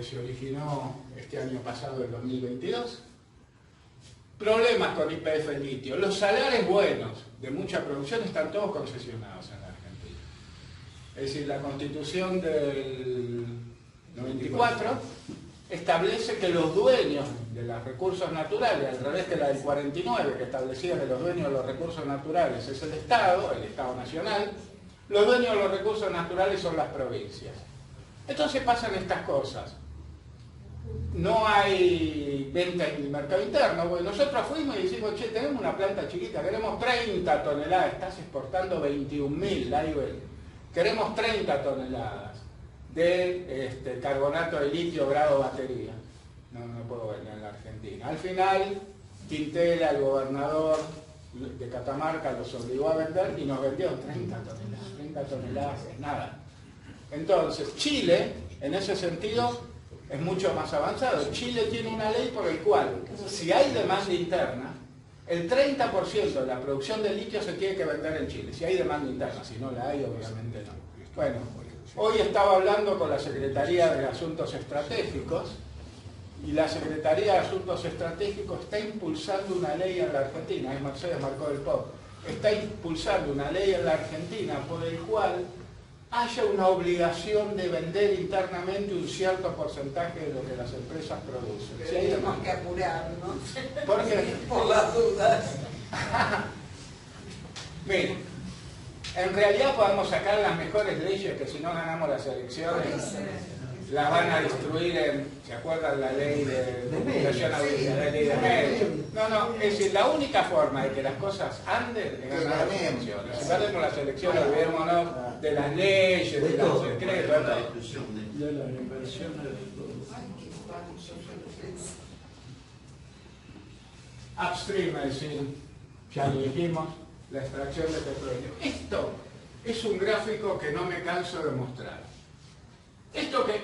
se originó este año pasado, el 2022. Problemas con YPF Litio. Los salares buenos de mucha producción están todos concesionados en la Argentina. Es decir, la Constitución del 94 establece que los dueños de los recursos naturales, al revés que la del 49, que establecía que los dueños de los recursos naturales es el Estado Nacional, los dueños de los recursos naturales son las provincias. Entonces pasan estas cosas. No hay venta en el mercado interno. Bueno, nosotros fuimos y decimos, che, tenemos una planta chiquita, queremos 30 toneladas, estás exportando 21.000, Laibel. Queremos 30 toneladas de carbonato de litio grado batería. No puedo vender en la Argentina. Al final, Quintela, el gobernador de Catamarca, los obligó a vender y nos vendió 30 toneladas. 30 toneladas es nada. Entonces, Chile, en ese sentido, es mucho más avanzado. Chile tiene una ley por el cual, si hay demanda interna, el 30% de la producción de litio se tiene que vender en Chile. Si hay demanda interna, si no la hay, obviamente no. Bueno, hoy estaba hablando con la Secretaría de Asuntos Estratégicos, y la Secretaría de Asuntos Estratégicos está impulsando una ley en la Argentina, es Mercedes Marcó del Pop, está impulsando una ley en la Argentina por el cual haya una obligación de vender internamente un cierto porcentaje de lo que las empresas producen. Pero tenemos que apurarnos. ¿Por qué? Por las dudas. Miren, en realidad podemos sacar las mejores leyes que si no ganamos las elecciones las van a destruir en, ¿se acuerdan la ley de comunicación audiovisual, la ley de medios? No, es decir, la única forma de que las cosas anden es ganar las elecciones. Si perdemos las elecciones, olvidémonos de las leyes, de los decretos, de las inversiones de todo. Upstream, es decir, ya lo dijimos, la extracción de petróleo. Esto es un gráfico que no me canso de mostrar. Esto que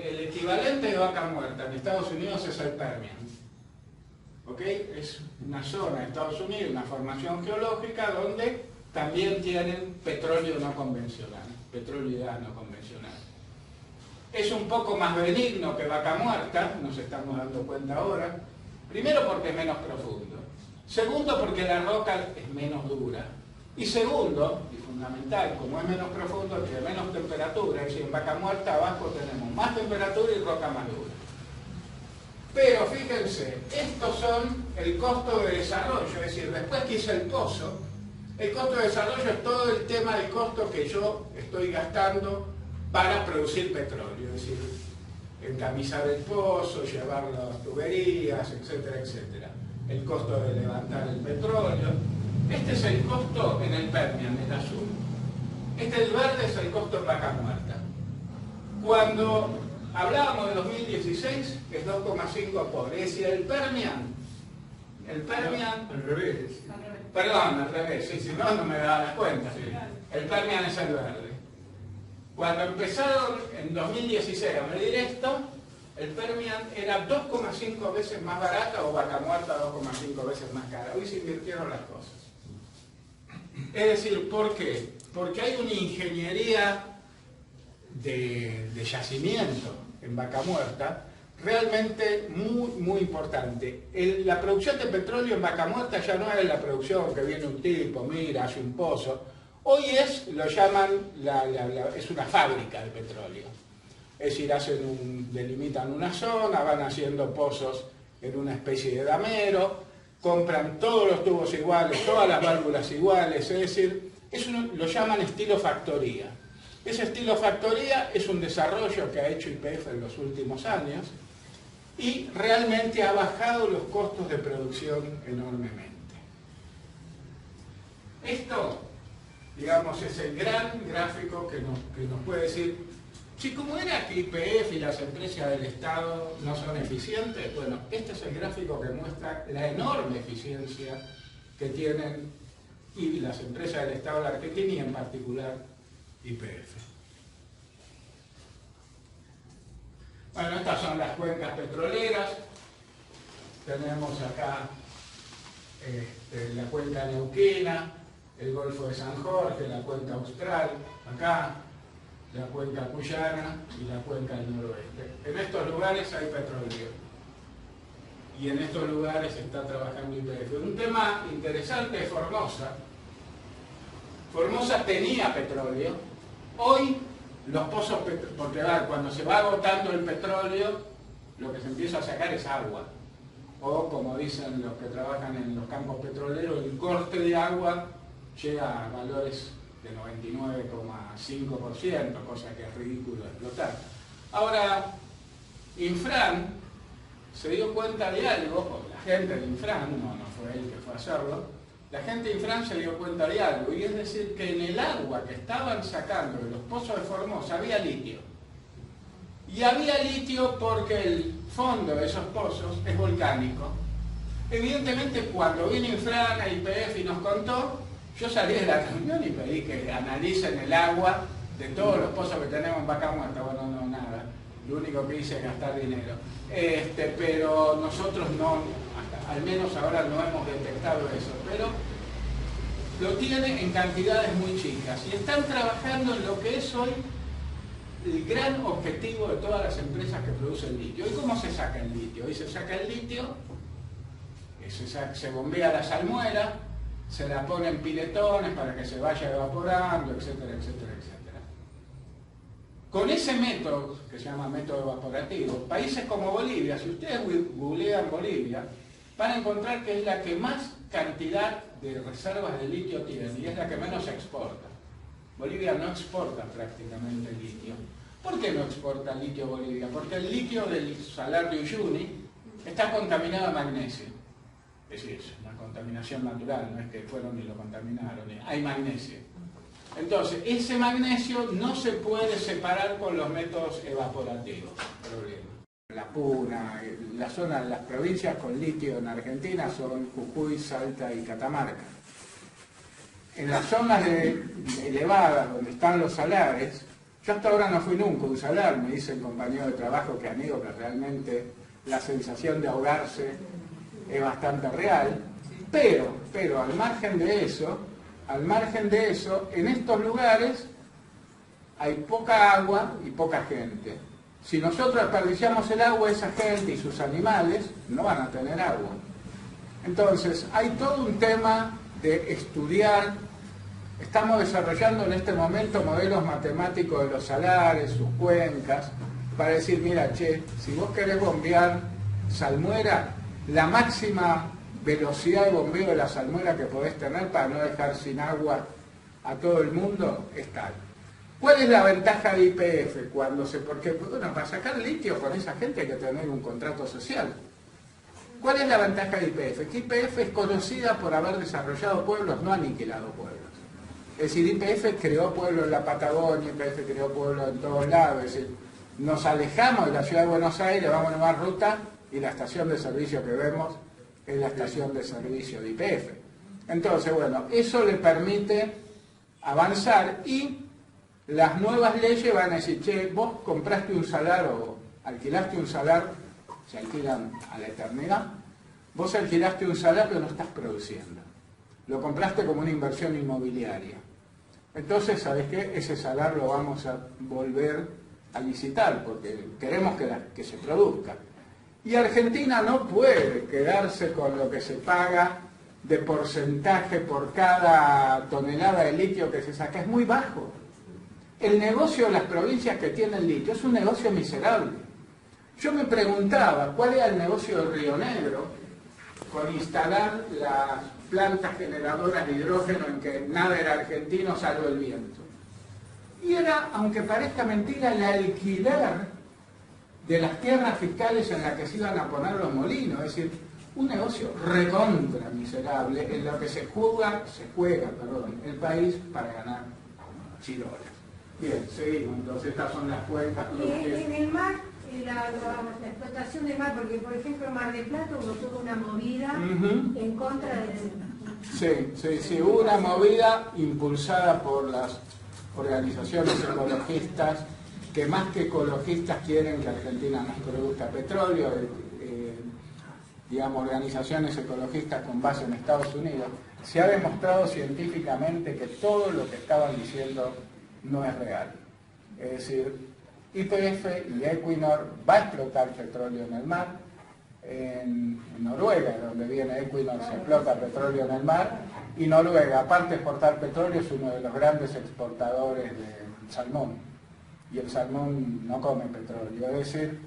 el equivalente de vaca muerta en Estados Unidos es el Permian. ¿ok? Es una zona de Estados Unidos, una formación geológica donde también tienen petróleo no convencional, petróleo y gas no convencional. Es un poco más benigno que Vaca Muerta, nos estamos dando cuenta ahora. Primero porque es menos profundo. Segundo porque la roca es menos dura. Y segundo, y fundamental, como es menos profundo, tiene menos temperatura, es decir, en Vaca Muerta abajo tenemos más temperatura y roca más dura. Pero fíjense, estos son el costo de desarrollo, es decir, después que hice el pozo, el costo de desarrollo es todo el tema del costo que yo estoy gastando para producir petróleo, es decir, encamisar el pozo, llevar las tuberías, etcétera, etcétera. El costo de levantar el petróleo. Este es el costo en el Permian, el azul. El verde es el costo en Vaca Muerta. Cuando hablábamos de 2016, es 2,5 por. Es decir, el Permian. Al revés. Perdón, al revés, sí, si no, no me daba las cuentas. El Permian es el verde. Cuando empezaron en 2016 a medir esto, el Permian era 2,5 veces más barata o Vaca Muerta 2,5 veces más cara. Hoy se invirtieron las cosas. Es decir, ¿por qué? Porque hay una ingeniería de yacimiento en Vaca Muerta realmente muy importante. La producción de petróleo en Vaca Muerta ya no es la producción que viene un tipo, mira, hace un pozo. Hoy lo llaman, es una fábrica de petróleo. Es decir, delimitan una zona, van haciendo pozos en una especie de damero, compran todos los tubos iguales, todas las válvulas iguales, es decir, lo llaman estilo factoría. Ese estilo factoría es un desarrollo que ha hecho YPF en los últimos años y realmente ha bajado los costos de producción enormemente. Esto, digamos, es el gran gráfico que nos puede decir, si como era que YPF y las empresas del Estado no son eficientes, bueno, este es el gráfico que muestra la enorme eficiencia que tienen y las empresas del Estado de la Argentina y en particular YPF. Bueno, estas son las cuencas petroleras. Tenemos acá la cuenca neuquina, el Golfo de San Jorge, la cuenca austral, acá la cuenca cuyana y la cuenca del noroeste. En estos lugares hay petróleo y en estos lugares está trabajando YPF. Un tema interesante es Formosa. Formosa tenía petróleo. Hoy los pozos, porque cuando se va agotando el petróleo, lo que se empieza a sacar es agua. O como dicen los que trabajan en los campos petroleros, el corte de agua llega a valores de 99,5%, cosa que es ridículo explotar. Ahora, Infran se dio cuenta de algo, la gente de Infran, no fue él que fue a hacerlo, la gente de Infran se dio cuenta de algo, y es decir, que en el agua que estaban sacando de los pozos de Formosa había litio. Y había litio porque el fondo de esos pozos es volcánico. Evidentemente, cuando vino Infran a YPF y nos contó, yo salí de la reunión y pedí que analicen el agua de todos los pozos que tenemos en Vaca Muerta. Bueno, no, nada. Lo único que hice es gastar dinero. Pero nosotros no, al menos ahora no hemos detectado eso. Pero lo tienen en cantidades muy chicas. Y están trabajando en lo que es hoy el gran objetivo de todas las empresas que producen litio. ¿Y cómo se saca el litio? Hoy se saca el litio, se bombea la salmuera, se la pone en piletones para que se vaya evaporando, etcétera, etcétera, etcétera. Con ese método, que se llama método evaporativo, países como Bolivia, si ustedes googlean Bolivia, van a encontrar que es la que más cantidad de reservas de litio tiene y es la que menos exporta. Bolivia no exporta prácticamente litio. ¿Por qué no exporta litio Bolivia? Porque el litio del salar de Uyuni está contaminado de magnesio. Es decir, es una contaminación natural, no es que fueron y lo contaminaron, hay magnesio. Entonces, ese magnesio no se puede separar con los métodos evaporativos. Problema. La Puna, la zona, las provincias con litio en Argentina son Jujuy, Salta y Catamarca. En las zonas elevadas donde están los salares, yo hasta ahora no fui nunca a un salar, me dice el compañero de trabajo que amigo que realmente la sensación de ahogarse es bastante real, pero al margen de eso, en estos lugares hay poca agua y poca gente. Si nosotros desperdiciamos el agua, esa gente y sus animales no van a tener agua. Entonces, hay todo un tema de estudiar. Estamos desarrollando en este momento modelos matemáticos de los salares, sus cuencas, para decir, mira, che, si vos querés bombear salmuera, la máxima velocidad de bombeo de la salmuera que podés tener para no dejar sin agua a todo el mundo es tal. ¿Cuál es la ventaja de YPF? Porque, bueno, para sacar litio con esa gente hay que tener un contrato social. ¿Cuál es la ventaja de YPF? Que YPF es conocida por haber desarrollado pueblos, no aniquilado pueblos. Es decir, YPF creó pueblos en la Patagonia, YPF creó pueblos en todos lados. Es decir, nos alejamos de la ciudad de Buenos Aires, vamos a una ruta y la estación de servicio que vemos es la estación de servicio de YPF. Entonces, bueno, eso le permite avanzar y las nuevas leyes van a decir, che, vos compraste un salar o alquilaste un salar, se alquilan a la eternidad, vos alquilaste un salar pero no estás produciendo. Lo compraste como una inversión inmobiliaria. Entonces, ¿sabes qué? Ese salar lo vamos a volver a licitar porque queremos que se produzca. Y Argentina no puede quedarse con lo que se paga de porcentaje por cada tonelada de litio que se saca. Es muy bajo. El negocio de las provincias que tienen litio es un negocio miserable. Yo me preguntaba cuál era el negocio de Río Negro con instalar las plantas generadoras de hidrógeno en que nada era argentino salvo el viento. Y era, aunque parezca mentira, el alquiler de las tierras fiscales en las que se iban a poner los molinos. Es decir, un negocio recontra miserable en lo que se juega el país para ganar chirolas. Bien, seguimos. Entonces estas son las cuencas. En el mar, la explotación del mar, porque por ejemplo en Mar del Plata hubo toda una movida en contra del... Sí, hubo una movida impulsada por las organizaciones ecologistas, que más que ecologistas quieren que Argentina no produzca petróleo, digamos, organizaciones ecologistas con base en Estados Unidos. Se ha demostrado científicamente que todo lo que estaban diciendo no es real. Es decir, YPF y Equinor va a explotar petróleo en el mar. En Noruega, donde viene Equinor, se explota petróleo en el mar. Y Noruega, aparte de exportar petróleo, es uno de los grandes exportadores de salmón. Y el salmón no come petróleo. Es decir,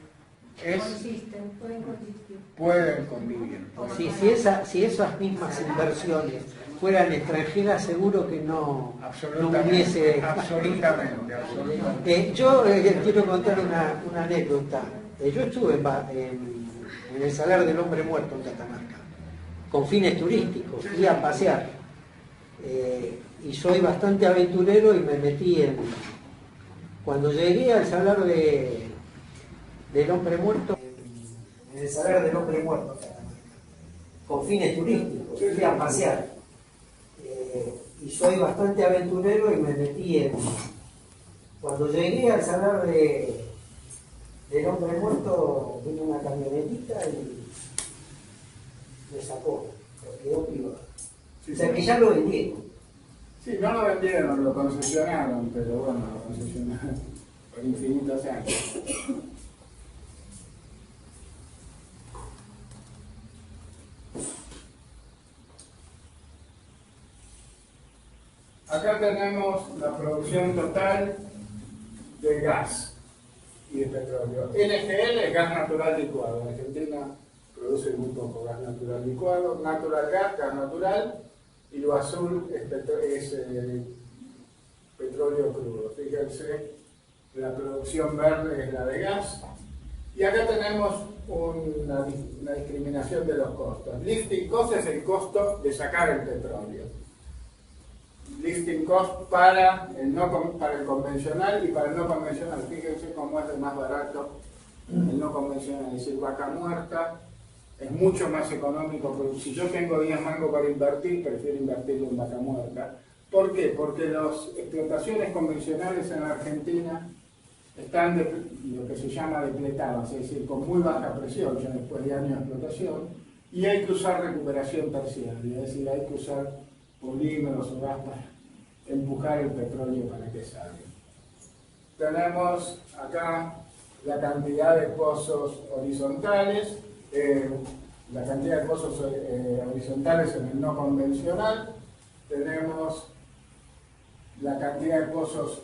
pueden convivir. Sí, si esas mismas inversiones fueran extranjeras, seguro que no hubiese... Absolutamente. Yo quiero contar una anécdota. Yo estuve en el Salar del Hombre Muerto en Catamarca, con fines turísticos, fui a pasear. Y soy bastante aventurero y me metí en... Cuando llegué al Salar del Hombre Muerto, en el Salar del Hombre Muerto en Catamarca, con fines turísticos, fui a pasear. Y soy bastante aventurero y me metí en... Cuando llegué al Salar del Hombre Muerto, vino una camionetita y me sacó, porque quedó privado. Sí, o sea que ya lo vendieron. Sí, no lo vendieron, lo concesionaron, pero bueno, lo concesionaron por infinitos años. Acá tenemos la producción total de gas y de petróleo. NGL es gas natural licuado. En Argentina produce muy poco gas natural licuado. Natural gas natural, y lo azul es petróleo crudo. Fíjense, la producción verde es la de gas. Y acá tenemos una discriminación de los costos. Lifting cost es el costo de sacar el petróleo. Lifting cost para el convencional y para el no convencional. Fíjense cómo es el más barato el no convencional, es decir, vaca muerta. Es mucho más económico. Si yo tengo 10 mangos para invertir, prefiero invertirlo en vaca muerta. ¿Por qué? Porque las explotaciones convencionales en Argentina están lo que se llama depletadas, es decir, con muy baja presión ya después de años de explotación, Y hay que usar recuperación terciaria, es decir, hay que usar polímeros o gas para empujar el petróleo para que salga. Tenemos acá la cantidad de pozos horizontales, horizontales en el no convencional. Tenemos la cantidad de pozos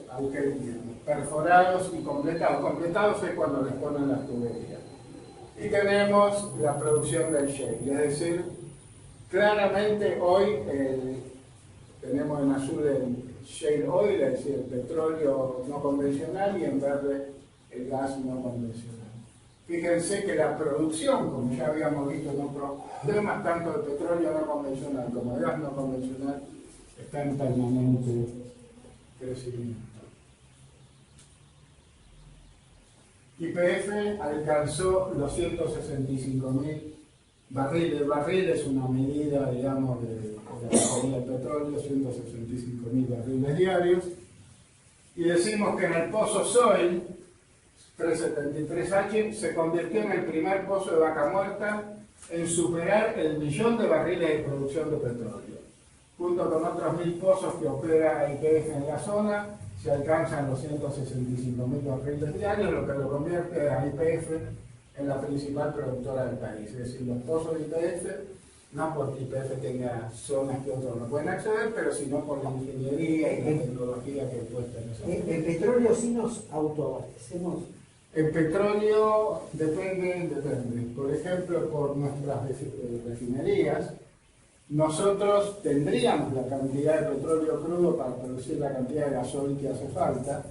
perforados y completados. Completados es cuando les ponen las tuberías. Y tenemos la producción del shale, es decir, claramente hoy tenemos en azul el shale oil, es decir, el petróleo no convencional, y en verde el gas no convencional. Fíjense que la producción, como ya habíamos visto en otros temas, tanto de petróleo no convencional como de gas no convencional, está en permanente crecimiento. YPF alcanzó los 165.000 barriles. El barril es una medida, digamos, de la cantidad de petróleo, 165.000 barriles diarios. Y decimos que en el pozo Soil 373H se convirtió en el primer pozo de Vaca Muerta en superar el 1.000.000 de barriles de producción de petróleo. Junto con otros 1.000 pozos que opera YPF en la zona, se alcanzan los 165.000 barriles diarios, lo que lo convierte a YPF en la principal productora del país. Es decir, los pozos de YPF, no porque YPF tenga zonas que otros no pueden acceder, pero sino por la ingeniería y la tecnología que puesta en esa zona. ¿El petróleo sí nos autoabastecemos? El petróleo depende. Por ejemplo, por nuestras refinerías, nosotros tendríamos la cantidad de petróleo crudo para producir la cantidad de gasoil que hace falta,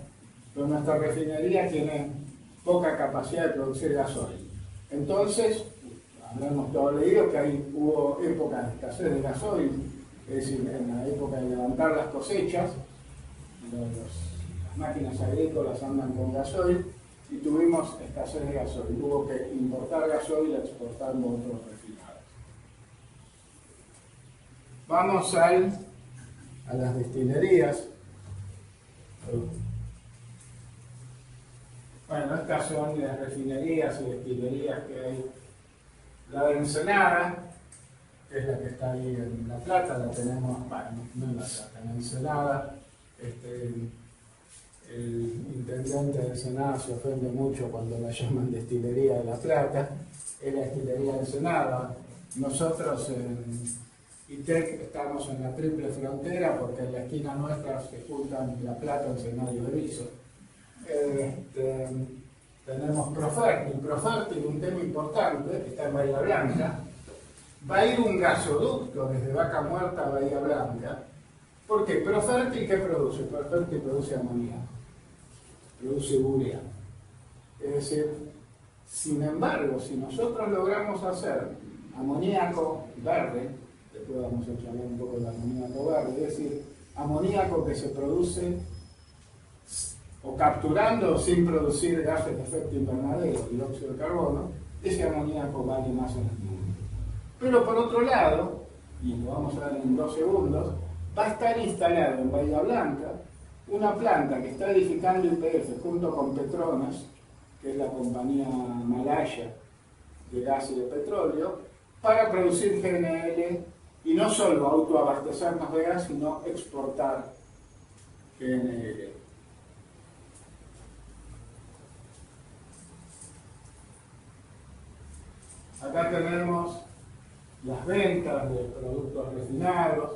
pero nuestra refinería tiene poca capacidad de producir gasoil. Entonces, habremos todo leído que hubo épocas de escasez de gasoil, es decir, en la época de levantar las cosechas, las máquinas agrícolas andan con gasoil y tuvimos escasez de gasoil. Hubo que importar gasoil y exportarlo a otros refinados. Vamos a las destilerías. Bueno, estas son las refinerías y destilerías que hay. La de Ensenada, que es la que está ahí en La Plata, la tenemos, bueno, no en La Plata, en Ensenada. El intendente de Ensenada se ofende mucho cuando la llaman destilería de La Plata. Es la destilería de Ensenada. Nosotros en ITEC estamos en la triple frontera porque en la esquina nuestra se juntan La Plata, Ensenada y Berisso. Tenemos Profertil, un tema importante, que está en Bahía Blanca. Va a ir un gasoducto desde Vaca Muerta a Bahía Blanca. ¿Por qué? Profertil, ¿qué produce? Profertil produce amoníaco, produce urea. Es decir, sin embargo, si nosotros logramos hacer amoníaco verde, después vamos a charlar un poco del amoníaco verde, es decir, amoníaco que se produce o capturando sin producir gases de efecto invernadero, dióxido de carbono, ese amoníaco vale más en el mundo. Pero por otro lado, y lo vamos a ver en 2 segundos, va a estar instalado en Bahía Blanca una planta que está edificando YPF junto con Petronas, que es la compañía malaya de gas y de petróleo, para producir GNL y no solo autoabastecernos de gas, sino exportar GNL. Acá tenemos las ventas de productos refinados,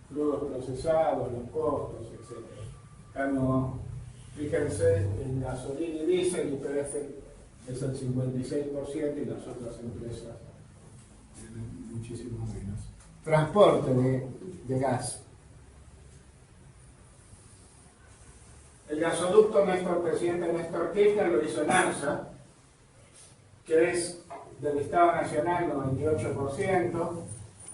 crudos procesados, los costos, etc. Acá no, fíjense, en gasolina y diésel YPF es el 56% y las otras empresas tienen muchísimo menos. Transporte de gas. El gasoducto presidente Néstor Kirchner lo hizo en ANSA, que es del Estado Nacional 98%,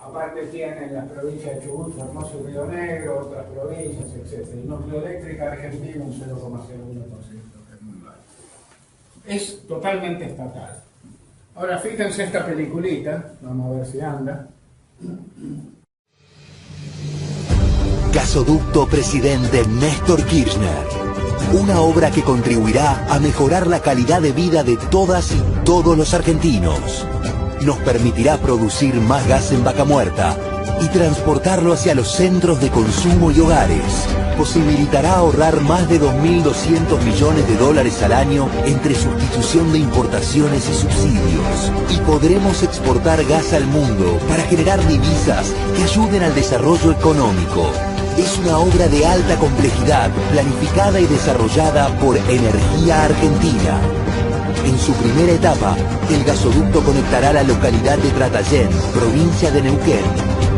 aparte tienen las provincias de Chubut, Formosa y Río Negro, otras provincias, etc. Y Nucleoeléctrica Argentina un 0,01%, que es muy bajo. Es totalmente estatal. Ahora fíjense esta peliculita, vamos a ver si anda. Gasoducto Presidente Néstor Kirchner. Una obra que contribuirá a mejorar la calidad de vida de todas y todos los argentinos. nos permitirá producir más gas en Vaca Muerta y transportarlo hacia los centros de consumo y hogares. Posibilitará ahorrar más de 2.200 millones de dólares al año entre sustitución de importaciones y subsidios. Y podremos exportar gas al mundo para generar divisas que ayuden al desarrollo económico. Es una obra de alta complejidad, planificada y desarrollada por Energía Argentina. En su primera etapa, el gasoducto conectará la localidad de Tratayén, provincia de Neuquén,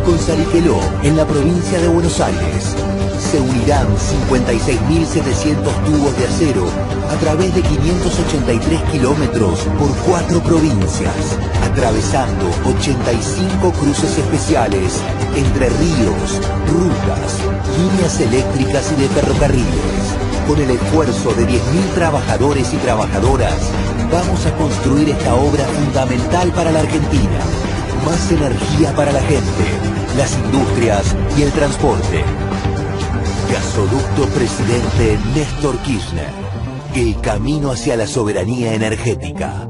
con Saliqueló, en la provincia de Buenos Aires. Se unirán 56.700 tubos de acero a través de 583 kilómetros por 4 provincias, atravesando 85 cruces especiales entre ríos, rutas, líneas eléctricas y de ferrocarriles. Con el esfuerzo de 10.000 trabajadores y trabajadoras, vamos a construir esta obra fundamental para la Argentina. Más energía para la gente, las industrias y el transporte. Gasoducto Presidente Néstor Kirchner. El camino hacia la soberanía energética.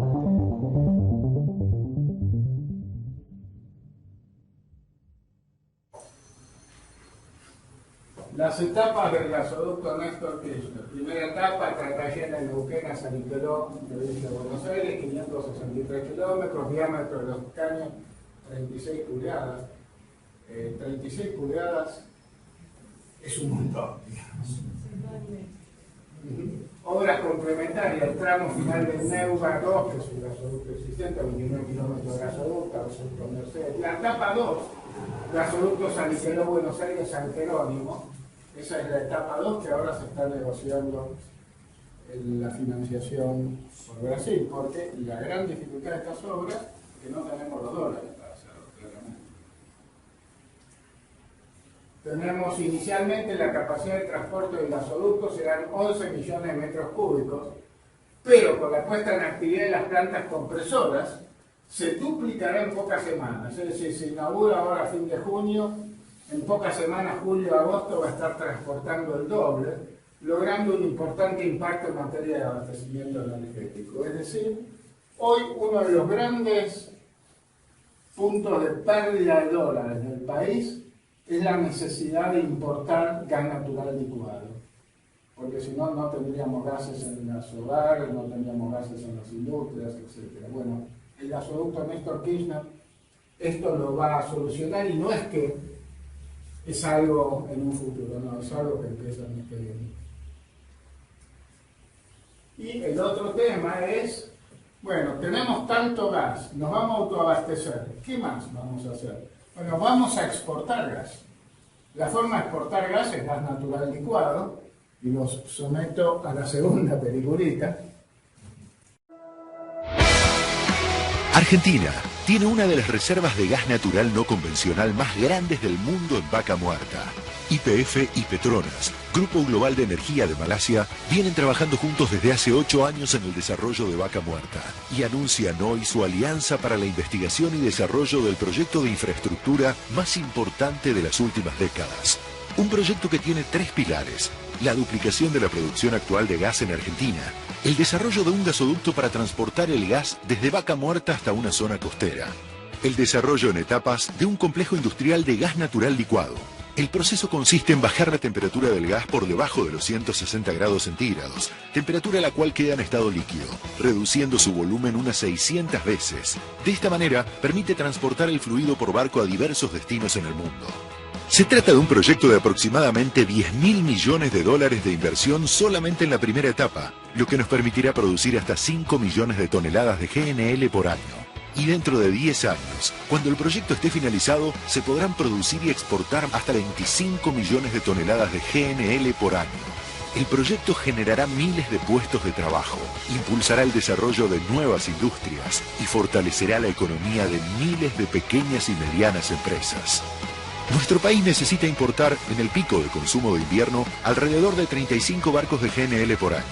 Las etapas del gasoducto Néstor Kirchner. Primera etapa, Tratayén de Neuquén a Saliqueló, provincia de Buenos Aires, 563 kilómetros, diámetro de los caños 36 pulgadas. 36 pulgadas es un montón, digamos. Obras complementarias, el tramo final del Neuva 2, que es un gasoducto existente, 29 kilómetros de gasoducto, gasoducto Mercedes. La etapa 2, gasoducto Saliqueló, Buenos Aires, San Jerónimo. Esa es la etapa 2 que ahora se está negociando la financiación por Brasil, porque la gran dificultad de estas obras es que no tenemos los dólares para hacerlo, claramente. Tenemos inicialmente la capacidad de transporte del gasoducto serán 11 millones de metros cúbicos, pero con la puesta en actividad de las plantas compresoras se duplicará en pocas semanas. Es decir, se inaugura ahora a fin de junio, en pocas semanas, julio, agosto, va a estar transportando el doble, logrando un importante impacto en materia de abastecimiento energético. Es decir, hoy uno de los grandes puntos de pérdida de dólares del país es la necesidad de importar gas natural licuado, porque si no, no tendríamos gases en los hogares, no tendríamos gases en las industrias, etc. Bueno, el gasoducto Néstor Kirchner esto lo va a solucionar, y no es que es algo en un futuro, no, es algo que empieza en este año. Y el otro tema es, bueno, tenemos tanto gas, nos vamos a autoabastecer, ¿qué más vamos a hacer? Bueno, vamos a exportar gas. La forma de exportar gas es gas natural licuado, y los someto a la segunda peliculita. Argentina tiene una de las reservas de gas natural no convencional más grandes del mundo en Vaca Muerta. YPF y Petronas, Grupo Global de Energía de Malasia, vienen trabajando juntos desde hace 8 años en el desarrollo de Vaca Muerta y anuncian hoy su alianza para la investigación y desarrollo del proyecto de infraestructura más importante de las últimas décadas. Un proyecto que tiene 3 pilares: la duplicación de la producción actual de gas en Argentina, el desarrollo de un gasoducto para transportar el gas desde Vaca Muerta hasta una zona costera, el desarrollo en etapas de un complejo industrial de gas natural licuado. El proceso consiste en bajar la temperatura del gas por debajo de los 160 grados centígrados, temperatura a la cual queda en estado líquido, reduciendo su volumen unas 600 veces. De esta manera, permite transportar el fluido por barco a diversos destinos en el mundo. Se trata de un proyecto de aproximadamente 10.000 millones de dólares de inversión solamente en la primera etapa, lo que nos permitirá producir hasta 5 millones de toneladas de GNL por año. Y dentro de 10 años, cuando el proyecto esté finalizado, se podrán producir y exportar hasta 25 millones de toneladas de GNL por año. El proyecto generará miles de puestos de trabajo, impulsará el desarrollo de nuevas industrias y fortalecerá la economía de miles de pequeñas y medianas empresas. Nuestro país necesita importar, en el pico de consumo de invierno, alrededor de 35 barcos de GNL por año.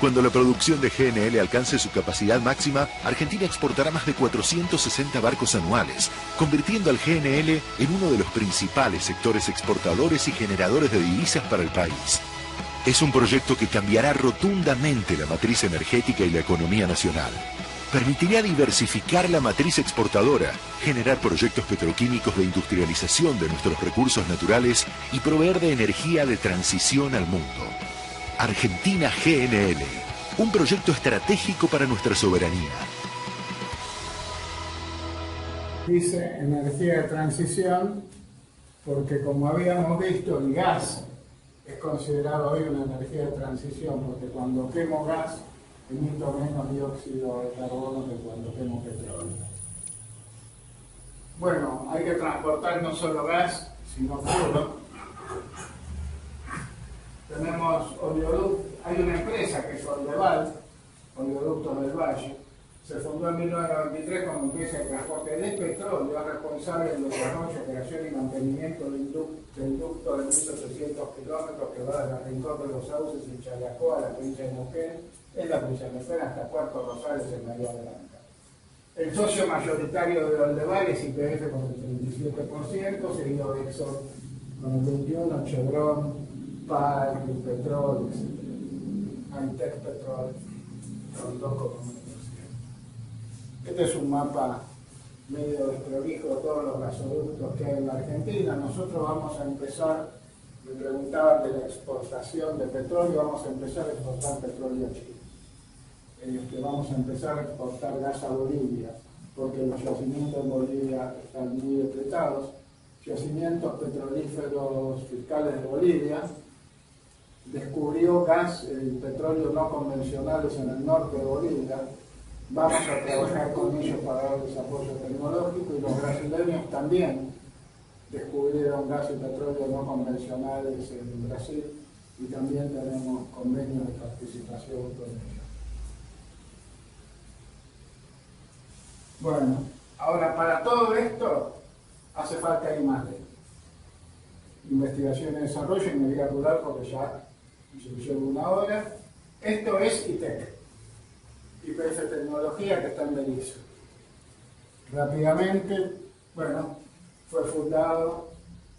Cuando la producción de GNL alcance su capacidad máxima, Argentina exportará más de 460 barcos anuales, convirtiendo al GNL en uno de los principales sectores exportadores y generadores de divisas para el país. Es un proyecto que cambiará rotundamente la matriz energética y la economía nacional. permitiría diversificar la matriz exportadora, generar proyectos petroquímicos de industrialización de nuestros recursos naturales y proveer de energía de transición al mundo. Argentina GNL, un proyecto estratégico para nuestra soberanía. Dice energía de transición porque, como habíamos visto, el gas es considerado hoy una energía de transición, porque cuando quemo gas emito menos dióxido de carbono que cuando quemo petróleo. Bueno, hay que transportar no solo gas, sino crudo. Tenemos oleoductos, hay una empresa que es Oldeval, Oleoductos del Valle. Se fundó en 1993 como empresa de transporte de petróleo, es responsable del desarrollo, operación y mantenimiento del ducto de 1.800 kilómetros que va desde Rincón de los Sauces y Chayacó a la provincia de Neuquén, en la provincia de Neuquén hasta Puerto Rosales en Bahía Blanca. El socio mayoritario de Oldeval es YPF con el 37%, seguido de Exxon con el 21%, Chevron, PAL, Petrol, Antec Petrol con 2,1%. Este es un mapa medio desprolijo de todos los gasoductos que hay en la Argentina. Nosotros vamos a empezar, me preguntaban de la exportación de petróleo, vamos a empezar a exportar petróleo a Chile. Vamos a empezar a exportar gas a Bolivia, porque los yacimientos en Bolivia están muy depletados. Yacimientos petrolíferos fiscales de Bolivia descubrió gas y petróleo no convencionales en el norte de Bolivia. Vamos a trabajar con ellos para darles apoyo tecnológico, y los brasileños también descubrieron gas y petróleo no convencionales en Brasil, y también tenemos convenios de participación con ellos. Bueno, ahora para todo esto hace falta I+D. Investigación y desarrollo, y me voy a rural porque ya llevo una hora. Esto es ITEC. YPF Tecnología, que está en Berizo. Rápidamente, bueno, fue fundado,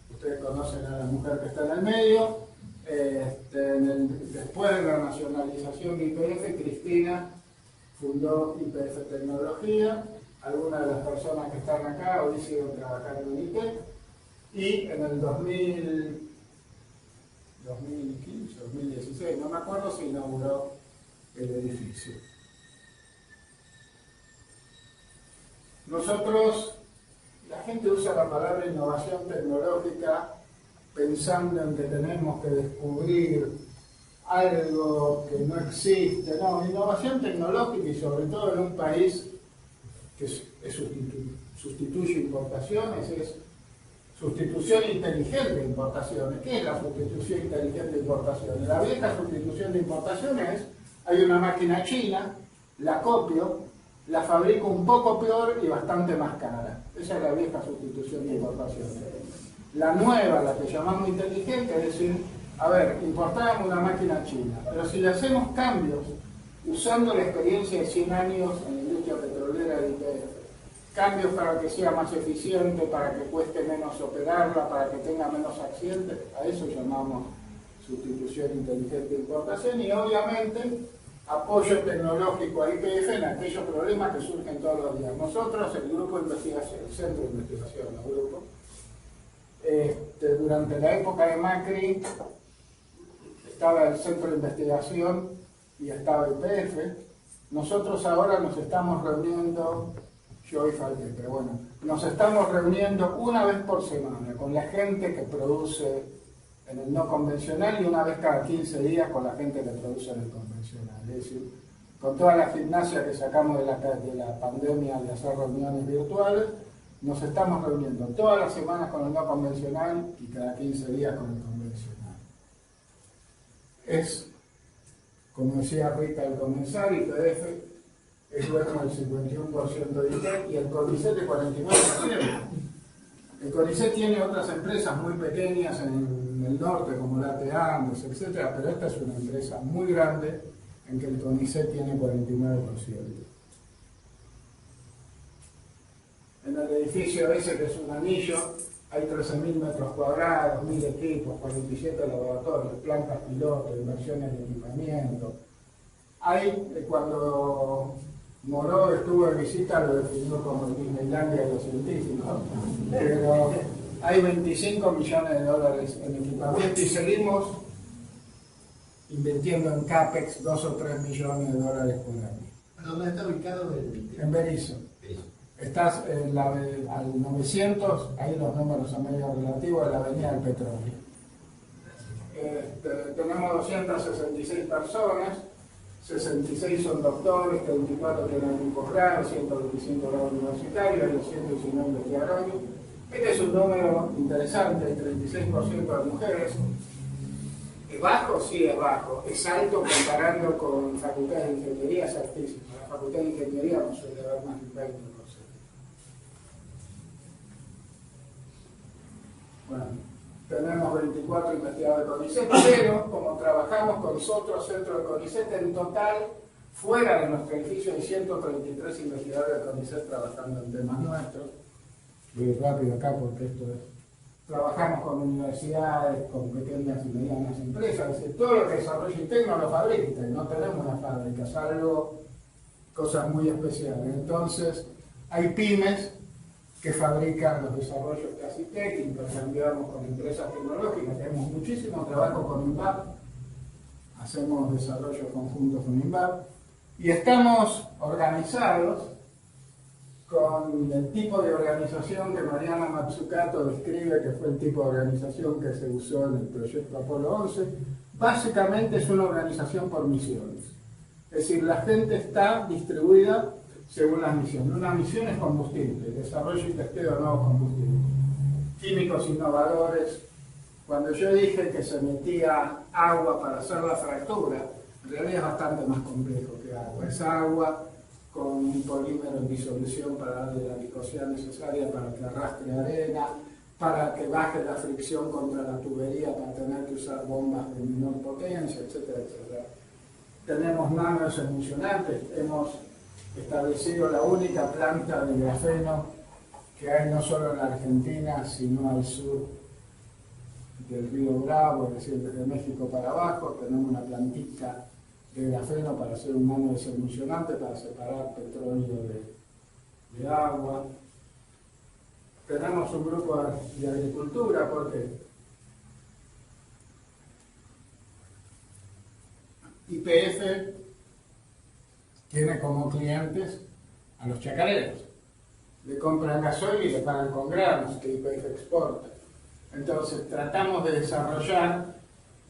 ustedes conocen a la mujer que está en el medio, después de la nacionalización de YPF, Cristina fundó YPF Tecnología. Algunas de las personas que están acá hoy siguen trabajando en ITEC, y en el 2015, 2016, no me acuerdo, se inauguró el edificio. Nosotros, la gente usa la palabra innovación tecnológica pensando en que tenemos que descubrir algo que no existe. No, innovación tecnológica, y sobre todo en un país que sustituye importaciones, es sustitución inteligente de importaciones. ¿Qué es la sustitución inteligente de importaciones? La vieja sustitución de importaciones es: hay una máquina china, la copio, la fabrico un poco peor y bastante más cara. Esa es la vieja sustitución de importaciones. La nueva, la que llamamos inteligente, es decir, a ver, importábamos una máquina china, pero si le hacemos cambios, usando la experiencia de 100 años en la industria petrolera de YPF, cambios para que sea más eficiente, para que cueste menos operarla, para que tenga menos accidentes, a eso llamamos sustitución inteligente de importación, y obviamente apoyo tecnológico a YPF en aquellos problemas que surgen todos los días. Nosotros, el grupo de investigación, el centro de investigación, el grupo, durante la época de Macri estaba el centro de investigación y estaba YPF. Nosotros ahora nos estamos reuniendo, yo hoy falté, pero bueno, nos estamos reuniendo una vez por semana con la gente que produce en el no convencional, y una vez cada 15 días con la gente que produce en el convencional. Es decir, con toda la gimnasia que sacamos de la pandemia de hacer reuniones virtuales, nos estamos reuniendo todas las semanas con el no convencional y cada 15 días con el convencional. Es, como decía Rita al comenzar, YPF es dueño del 51% de ITEC y el CONICET de 49%. El CONICET tiene otras empresas muy pequeñas en el norte, como la Andes, etc., pero esta es una empresa muy grande en que el CONICET tiene 49%. En el edificio ese, que es un anillo, hay 13.000 metros cuadrados, 1.000 equipos, 47 laboratorios, plantas piloto, inversiones de equipamiento. Hay, cuando Moró estuvo de visita, lo definió como Disneylandia de los científicos, pero hay 25 millones de dólares en equipamiento y seguimos invirtiendo en CAPEX 2 o 3 millones de dólares por año. ¿Dónde está ubicado En Berisso. Estás al 900, ahí los números son medio relativos, de la Avenida del Petróleo. Tenemos 266 personas, 66 son doctores, 34 tienen un posgrado, 125 grados universitarios, hay 219 investigadores. Este es un número interesante, el 36% de mujeres. ¿Es bajo? Sí, es bajo. Es alto comparando con facultades de ingeniería, es altísimo. La facultad de ingeniería no suele haber más del 20%. Bueno, tenemos 24 investigadores de CONICET, pero como trabajamos con otros centros de CONICET, en total, fuera de nuestro edificio hay 133 investigadores de CONICET trabajando en temas nuestros. Voy rápido acá porque esto es... Trabajamos con universidades, con pequeñas y medianas empresas, es decir, todo lo que desarrollo interno lo fabrica, y no tenemos una fábrica, salvo cosas muy especiales. Entonces, hay pymes que fabrican los desarrollos casi técnicos, cambiamos con empresas tecnológicas, tenemos muchísimo trabajo con INVAP, hacemos desarrollos conjuntos con INVAP, y estamos organizados con el tipo de organización que Mariana Mazzucato describe, que fue el tipo de organización que se usó en el proyecto Apolo 11. Básicamente es una organización por misiones. Es decir, la gente está distribuida según las misiones. Una misión es combustible, desarrollo y testeo de nuevos combustibles. Químicos innovadores. Cuando yo dije que se metía agua para hacer la fractura, en realidad es bastante más complejo que agua. Es agua con un polímero en disolución para darle la viscosidad necesaria para que arrastre arena, para que baje la fricción contra la tubería para tener que usar bombas de menor potencia, etcétera, etcétera. Tenemos nanoemulsionantes, hemos establecido la única planta de grafeno que hay no solo en la Argentina, sino al sur del río Bravo, es decir, desde México para abajo. Tenemos una plantita de grafeno para hacer un nanoemulsionante para separar petróleo de agua. Tenemos un grupo de agricultura porque YPF tiene como clientes a los chacareros. Le compran gasoil y le pagan con granos que YPF exporta. Entonces tratamos de desarrollar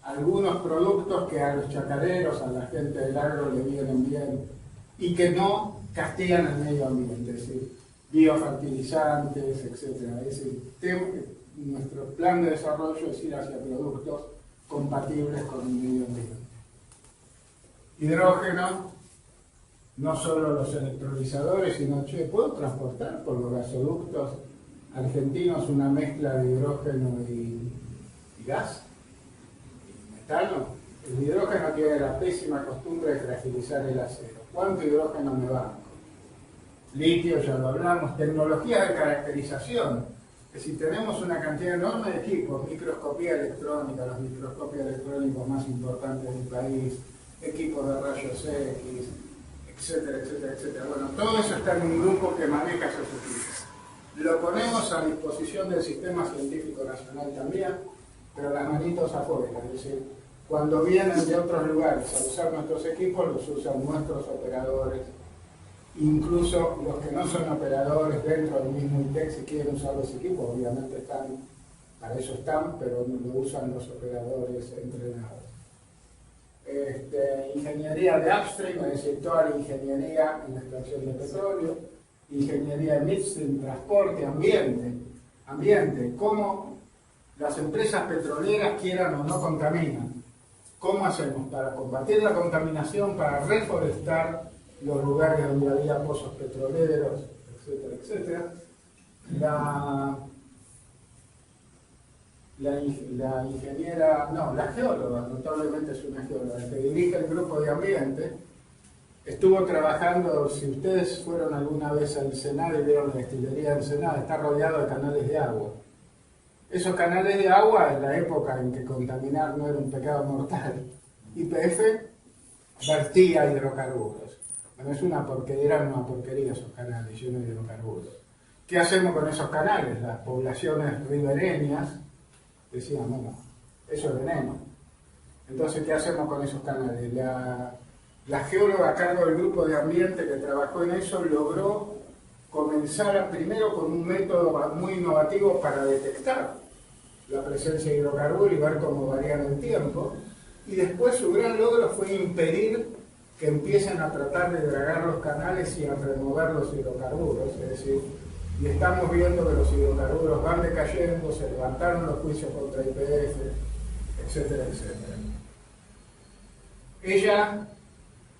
algunos productos que a los chacareros, a la gente del agro le vienen bien y que no castigan el medio ambiente, es decir, biofertilizantes, etc. Es decir, nuestro plan de desarrollo es ir hacia productos compatibles con el medio ambiente. Hidrógeno, no solo los electrolizadores, sino, ¿puedo transportar por los gasoductos argentinos una mezcla de hidrógeno y gas? El hidrógeno tiene la pésima costumbre de fragilizar el acero. ¿Cuánto hidrógeno me banco? Litio, ya lo hablamos. Tecnología de caracterización. Que si tenemos una cantidad enorme de equipos, microscopía electrónica, los microscopios electrónicos más importantes del país, equipos de rayos X, etcétera, etcétera, etcétera. Bueno, todo eso está en un grupo que maneja esos equipos. Lo ponemos a disposición del Sistema Científico Nacional también, pero las manitos afuera, es decir, cuando vienen de otros lugares a usar nuestros equipos, los usan nuestros operadores, incluso los que no son operadores dentro del mismo ITEC, si quieren usar los equipos, obviamente están, para eso están, pero lo usan los operadores entrenados. Ingeniería de upstream, es decir, toda la ingeniería en la extracción de petróleo, ingeniería de midstream, transporte, ambiente, cómo las empresas petroleras, quieran o no, contaminan. ¿Cómo hacemos para combatir la contaminación, para reforestar los lugares donde había pozos petroleros, etcétera, etcétera? La geóloga, notablemente es una geóloga, que dirige el grupo de ambiente, estuvo trabajando, si ustedes fueron alguna vez al Senado y vieron la destilería del Senado, está rodeado de canales de agua. Esos canales de agua, en la época en que contaminar no era un pecado mortal, YPF vertía hidrocarburos. Bueno, es una porquería, eran una porquería esos canales llenos de hidrocarburos. ¿Qué hacemos con esos canales? Las poblaciones ribereñas decían, bueno, eso es veneno. Entonces, ¿qué hacemos con esos canales? La geóloga a cargo del grupo de ambiente que trabajó en eso logró comenzar primero con un método muy innovativo para detectar la presencia de hidrocarburos y ver cómo varía en el tiempo. Y después su gran logro fue impedir que empiecen a tratar de dragar los canales y a remover los hidrocarburos. Es decir, y estamos viendo que los hidrocarburos van decayendo, se levantaron los juicios contra YPF, etcétera, etcétera. Ella,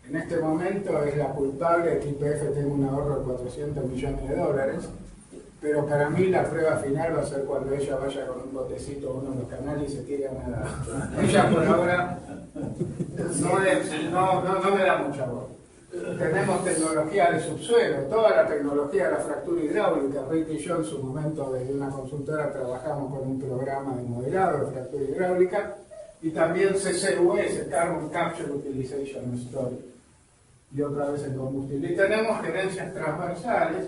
en este momento, es la culpable de que YPF tenga un ahorro de 400 millones de dólares, pero para mí la prueba final va a ser cuando ella vaya con un botecito a uno de los canales y se tire a nadar. Ella por ahora no me da mucha voz. Tenemos tecnología de subsuelo, toda la tecnología de la fractura hidráulica. Rick y yo en su momento desde una consultora trabajamos con un programa de modelado de fractura hidráulica y también CCUS, Carbon Capture Utilization Story, y otra vez en combustible. Y tenemos gerencias transversales,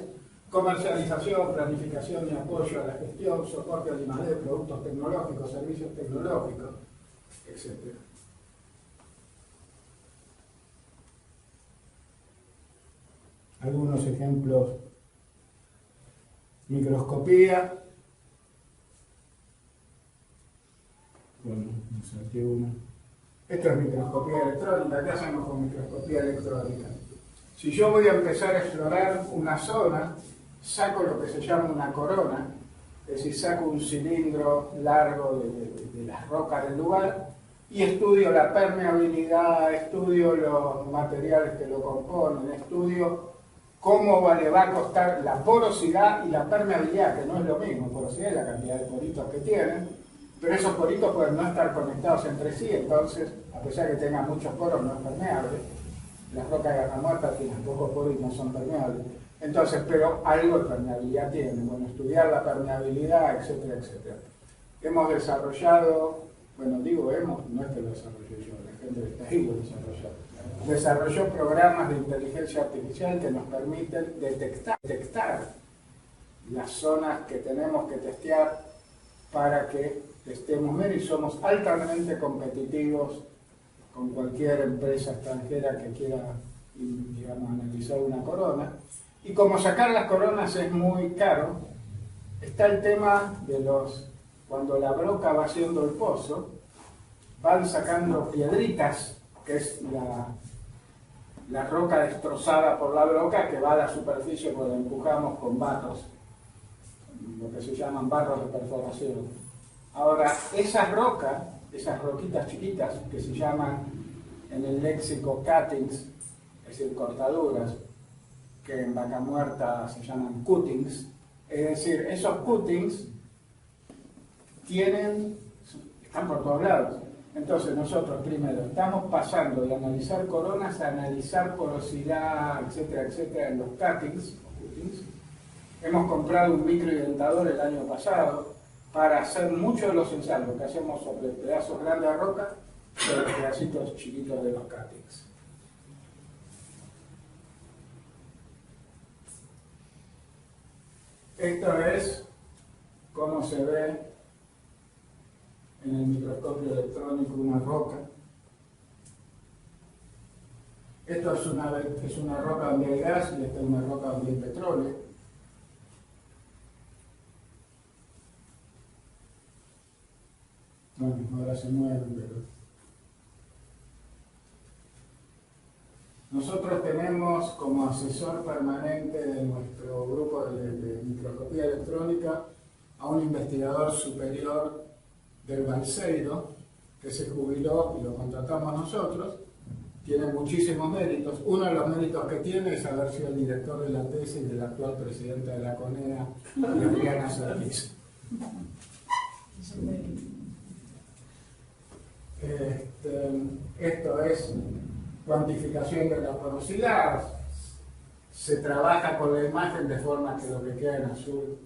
comercialización, planificación y apoyo a la gestión, soporte a I+D, productos tecnológicos, servicios tecnológicos, etc. Algunos ejemplos: microscopía. Bueno, me salté uno. Esto es microscopía electrónica. ¿Qué hacemos con microscopía electrónica? Si yo voy a empezar a explorar una zona, saco lo que se llama una corona, es decir, saco un cilindro largo de las rocas del lugar y estudio la permeabilidad, estudio los materiales que lo componen, estudio cómo le va a costar la porosidad y la permeabilidad, que no es lo mismo. Porosidad es la cantidad de poritos que tienen, pero esos poritos pueden no estar conectados entre sí, entonces, a pesar de que tengan muchos poros, no es permeable. Las rocas de Gata Muerta tienen pocos poros y no son permeables. Entonces, pero algo de permeabilidad tienen. Bueno, estudiar la permeabilidad, etcétera, etcétera. Hemos desarrollado, bueno, digo hemos, no es que lo desarrollé yo, la gente que está ahí lo desarrolló programas de inteligencia artificial que nos permiten detectar las zonas que tenemos que testear para que testemos menos y somos altamente competitivos con cualquier empresa extranjera que quiera, digamos, analizar una corona. Y como sacar las coronas es muy caro, está el tema de cuando la broca va haciendo el pozo, van sacando piedritas, que es la roca destrozada por la broca que va a la superficie cuando empujamos con barros, lo que se llaman barros de perforación. Ahora, esas rocas, esas roquitas chiquitas que se llaman en el léxico cuttings, es decir, cortaduras, que en Vaca Muerta se llaman cuttings, es decir, esos cuttings están por todos lados. Entonces nosotros primero estamos pasando de analizar coronas a analizar porosidad, etcétera, etcétera, en los cuttings. Hemos comprado un microidentador el año pasado para hacer muchos de los ensayos que hacemos sobre pedazos grandes de roca, sobre pedacitos chiquitos de los cuttings. Esto es cómo se ve en el microscopio electrónico una roca. Esto es una roca donde hay gas y esta es una roca donde hay petróleo. Bueno, ahora se mueven, pero... Nosotros tenemos como asesor permanente de nuestro grupo de microscopía electrónica a un investigador superior del Balseiro, que se jubiló y lo contratamos nosotros. Tiene muchísimos méritos. Uno de los méritos que tiene es haber sido el director de la tesis de la actual presidenta de la CONEA, Adriana Serkis. Esto es cuantificación de la porosidad. Se trabaja con la imagen de forma que lo que queda en azul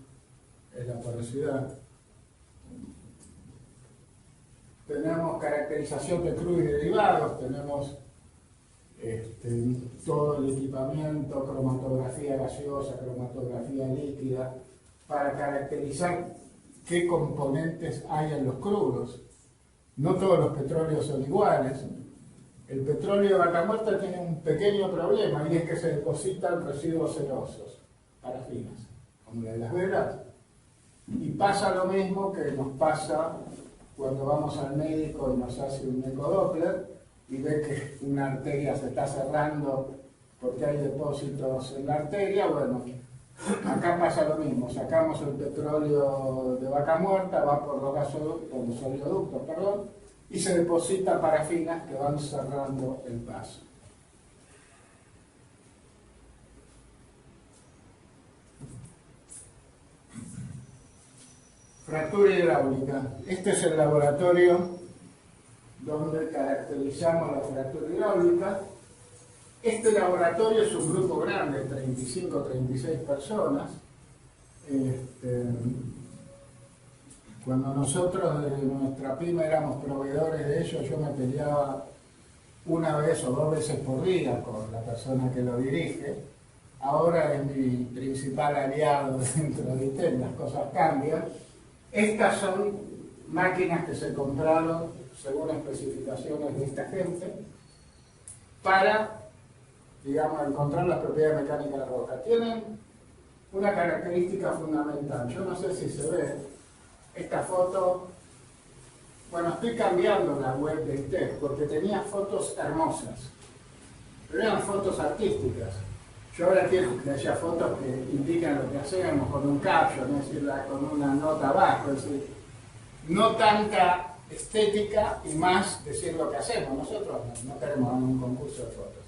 es la porosidad. Tenemos caracterización de crudo y derivados, tenemos todo el equipamiento, cromatografía gaseosa, cromatografía líquida, para caracterizar qué componentes hay en los crudos. No todos los petróleos son iguales. El petróleo de Vaca Muerta tiene un pequeño problema, y es que se depositan residuos cerosos, parafinas, como la de las velas. Y pasa lo mismo que nos pasa cuando vamos al médico y nos hace un ecodoppler y ve que una arteria se está cerrando porque hay depósitos en la arteria. Bueno, acá pasa lo mismo. Sacamos el petróleo de Vaca Muerta, va por los oleoductos, y se deposita parafinas que van cerrando el paso. Fractura hidráulica. Este es el laboratorio donde caracterizamos la fractura hidráulica. Este laboratorio es un grupo grande, 35 o 36 personas. Cuando nosotros de nuestra pyme éramos proveedores de ellos, yo me peleaba una vez o dos veces por día con la persona que lo dirige. Ahora es mi principal aliado dentro de ITEM, las cosas cambian. Estas son máquinas que se compraron según especificaciones de esta gente para, digamos, encontrar las propiedades mecánicas de la roca. Tienen una característica fundamental. Yo no sé si se ve esta foto. Bueno, estoy cambiando la web de ITEC porque tenía fotos hermosas, pero eran fotos artísticas. Yo ahora quiero que haya fotos que indican lo que hacemos con un caption, es decir, con una nota abajo, es decir, no tanta estética y más decir lo que hacemos. Nosotros no queremos un concurso de fotos.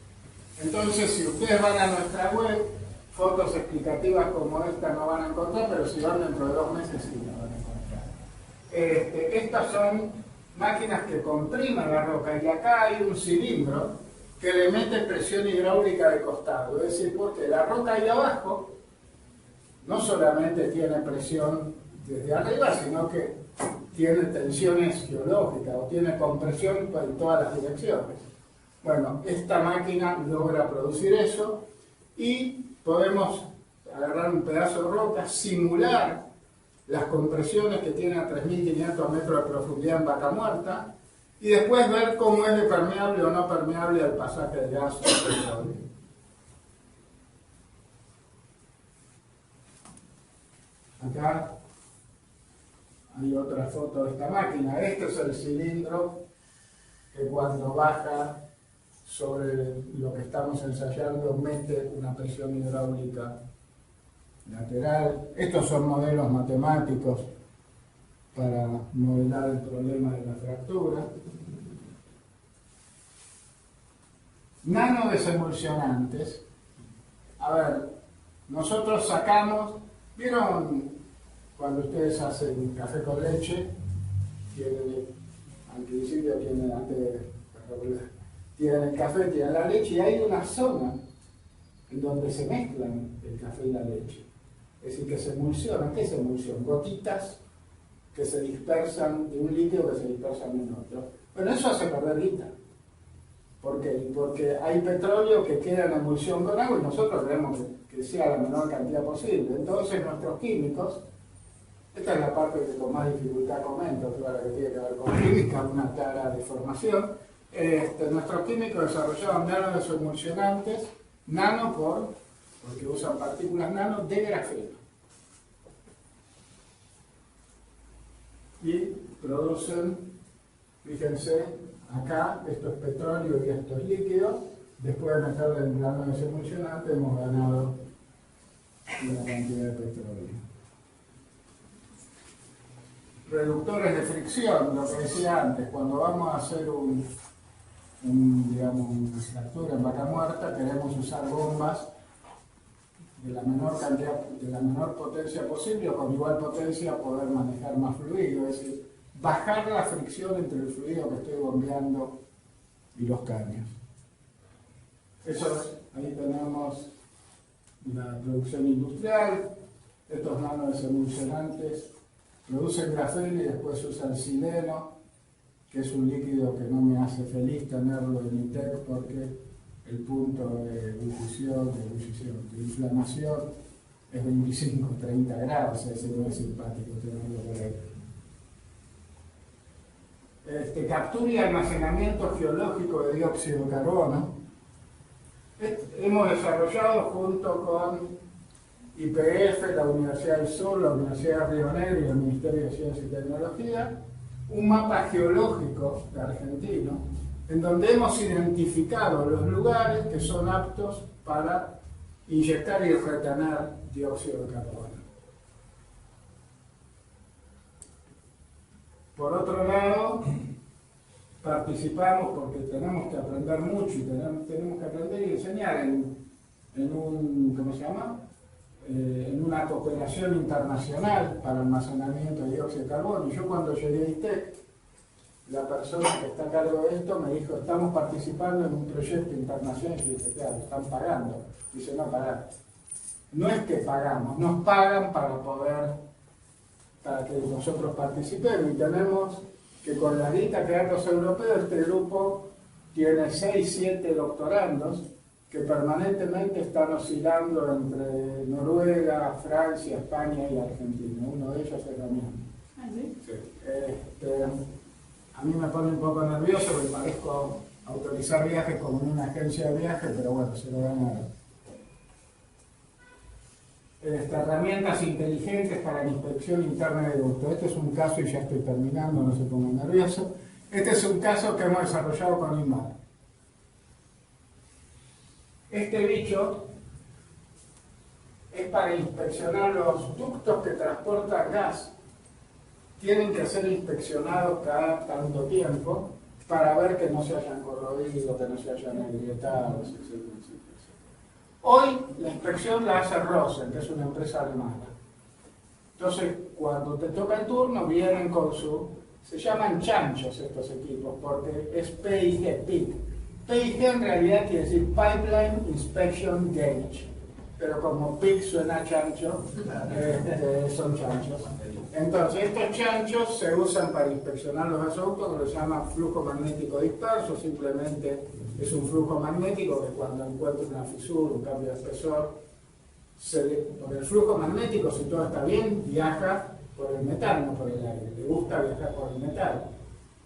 Entonces, si ustedes van a nuestra web, fotos explicativas como esta no van a encontrar, pero si van dentro de 2 meses sí la van a encontrar. Estas son máquinas que comprimen la roca, y acá hay un cilindro que le mete presión hidráulica de costado. Es decir, porque la roca ahí abajo no solamente tiene presión desde arriba, sino que tiene tensiones geológicas o tiene compresión en todas las direcciones. Bueno, esta máquina logra producir eso, y podemos agarrar un pedazo de roca, simular las compresiones que tiene a 3.500 metros de profundidad en Vaca Muerta, y después ver cómo es de permeable o no permeable al pasaje de gas o petróleo. Acá hay otra foto de esta máquina. Este es el cilindro que cuando baja sobre lo que estamos ensayando mete una presión hidráulica lateral. Estos son modelos matemáticos para modelar el problema de la fractura. Nanodesemulsionantes. A ver, nosotros sacamos, ¿vieron cuando ustedes hacen café con leche? Al principio tienen el café, tienen la leche, y hay una zona en donde se mezclan el café y la leche. Es decir, que se emulsionan. ¿Qué es emulsión? Gotitas que se dispersan de un líquido que se dispersan en otro. Bueno, eso hace perder guita. ¿Por qué? Porque hay petróleo que queda en emulsión con agua y nosotros queremos que sea la menor cantidad posible. Entonces nuestros químicos, esta es la parte que con más dificultad comento, claro que tiene que ver con química, una clara deformación. Nuestros químicos desarrollaron nanodesemulsionantes, porque usan partículas nano de grafeno. Y producen, fíjense, acá esto es petróleo y esto es líquido. Después de meterle el nanodesemulsionante hemos ganado una cantidad de petróleo. Reductores de fricción, lo que decía antes, cuando vamos a hacer una fractura en Vaca Muerta, queremos usar bombas de la menor potencia posible, o con igual potencia poder manejar más fluido, es decir, bajar la fricción entre el fluido que estoy bombeando y los caños. Ahí tenemos la producción industrial. Estos nanodesemulsionantes producen grafeno y después usan sileno, que es un líquido que no me hace feliz tenerlo en ITEC porque el punto de ebullición, de inflamación es 25-30 grados, ese no es simpático tenerlo por ahí. Captura y almacenamiento geológico de dióxido de carbono. Hemos desarrollado junto con YPF, la Universidad del Sur, la Universidad de Río Negro y el Ministerio de Ciencia y Tecnología, un mapa geológico de argentino, en donde hemos identificado los lugares que son aptos para inyectar y retener dióxido de carbono. Por otro lado, participamos porque tenemos que aprender mucho y tenemos que aprender y enseñar en una cooperación internacional para almacenamiento de dióxido de carbono. Y yo cuando llegué a ITEC, la persona que está a cargo de esto me dijo, estamos participando en un proyecto internacional. Y dije, claro, están pagando. Dice, no, pará. No es que pagamos, nos pagan para que nosotros participemos. Y tenemos que con la guita que dan los europeos, este grupo tiene 6-7 doctorandos que permanentemente están oscilando entre Noruega, Francia, España y Argentina. Uno de ellos es Damián. ¿Ah, sí? Sí. A mí me pone un poco nervioso porque parezco autorizar viajes como en una agencia de viajes, pero bueno, se lo van a dar. Herramientas inteligentes para la inspección interna de ductos. Este es un caso, y ya estoy terminando, no se pongan nerviosos. Este es un caso que hemos desarrollado con INVAR. Este bicho es para inspeccionar los ductos que transportan gas. Tienen que ser inspeccionados cada tanto tiempo para ver que no se hayan corroído, que no se hayan agrietado, etc. Hoy la inspección la hace Rosen, que es una empresa alemana. Entonces, cuando te toca el turno, vienen con se llaman chanchos estos equipos, porque es PIG, PIG. PIG en realidad quiere decir Pipeline Inspection Gauge, pero como PIG suena chancho, son chanchos. Entonces, estos chanchos se usan para inspeccionar los gasoductos, que se llama flujo magnético disperso. Simplemente es un flujo magnético que cuando encuentra una fisura, un cambio de espesor, por el flujo magnético, si todo está bien, viaja por el metal, no por el aire. Le gusta viajar por el metal.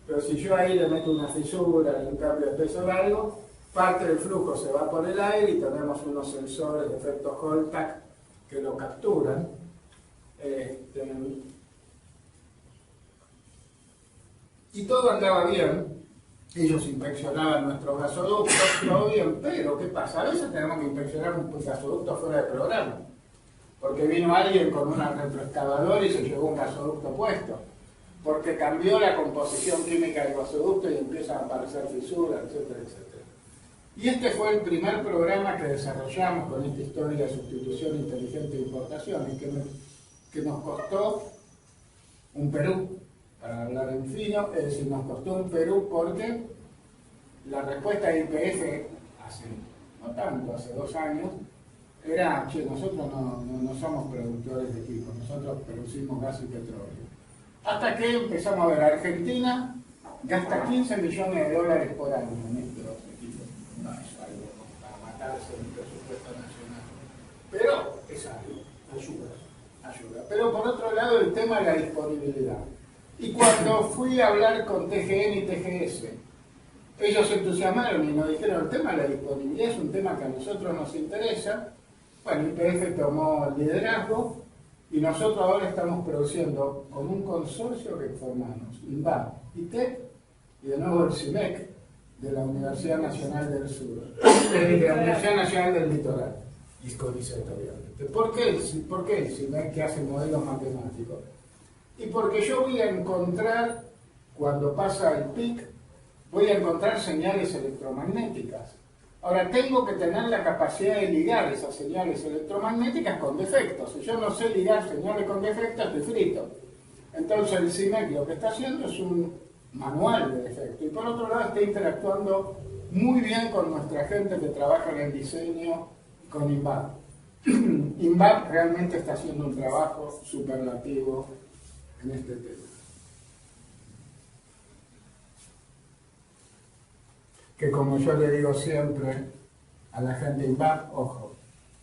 Pero si yo ahí le meto una fisura, un cambio de espesor o algo, parte del flujo se va por el aire y tenemos unos sensores de efecto Holtag que lo capturan. Y todo andaba bien. Ellos inspeccionaban nuestros gasoductos, todo bien, pero ¿qué pasa? A veces tenemos que inspeccionar un gasoducto fuera de programa, porque vino alguien con una retroexcavadora y se llevó un gasoducto puesto, porque cambió la composición química del gasoducto y empiezan a aparecer fisuras, etcétera, etcétera. Y este fue el primer programa que desarrollamos con esta historia de sustitución inteligente de importaciones, que nos costó un Perú. Para hablar en fino, es decir, nos costó un Perú porque la respuesta de YPF hace, no tanto, hace 2 años, era, che, nosotros no somos productores de equipos, nosotros producimos gas y petróleo. Hasta que empezamos a ver, Argentina gasta $15 millones por año en estos equipos. No es algo para matarse en el presupuesto nacional, pero es algo, ayuda. Pero por otro lado, el tema de la disponibilidad. Y cuando fui a hablar con TGN y TGS, ellos se entusiasmaron y nos dijeron, el tema de la disponibilidad es un tema que a nosotros nos interesa. Bueno, YPF tomó el liderazgo y nosotros ahora estamos produciendo con un consorcio que formamos, INVAR, ITEC y de nuevo el CIMEC de la Universidad Nacional del Sur, de la Universidad Nacional del Litoral, y CONICET obviamente. ¿Por qué el CIMEC que hace modelos matemáticos? Y porque yo voy a encontrar, cuando pasa el PIC, voy a encontrar señales electromagnéticas. Ahora, tengo que tener la capacidad de ligar esas señales electromagnéticas con defectos. Si yo no sé ligar señales con defectos, estoy frito. Entonces, el CIMEC lo que está haciendo es un manual de defectos. Y por otro lado, está interactuando muy bien con nuestra gente que trabaja en el diseño con INVAR. INVAR realmente está haciendo un trabajo superlativo en este tema. Que como yo le digo siempre, a la gente INVAP, ojo,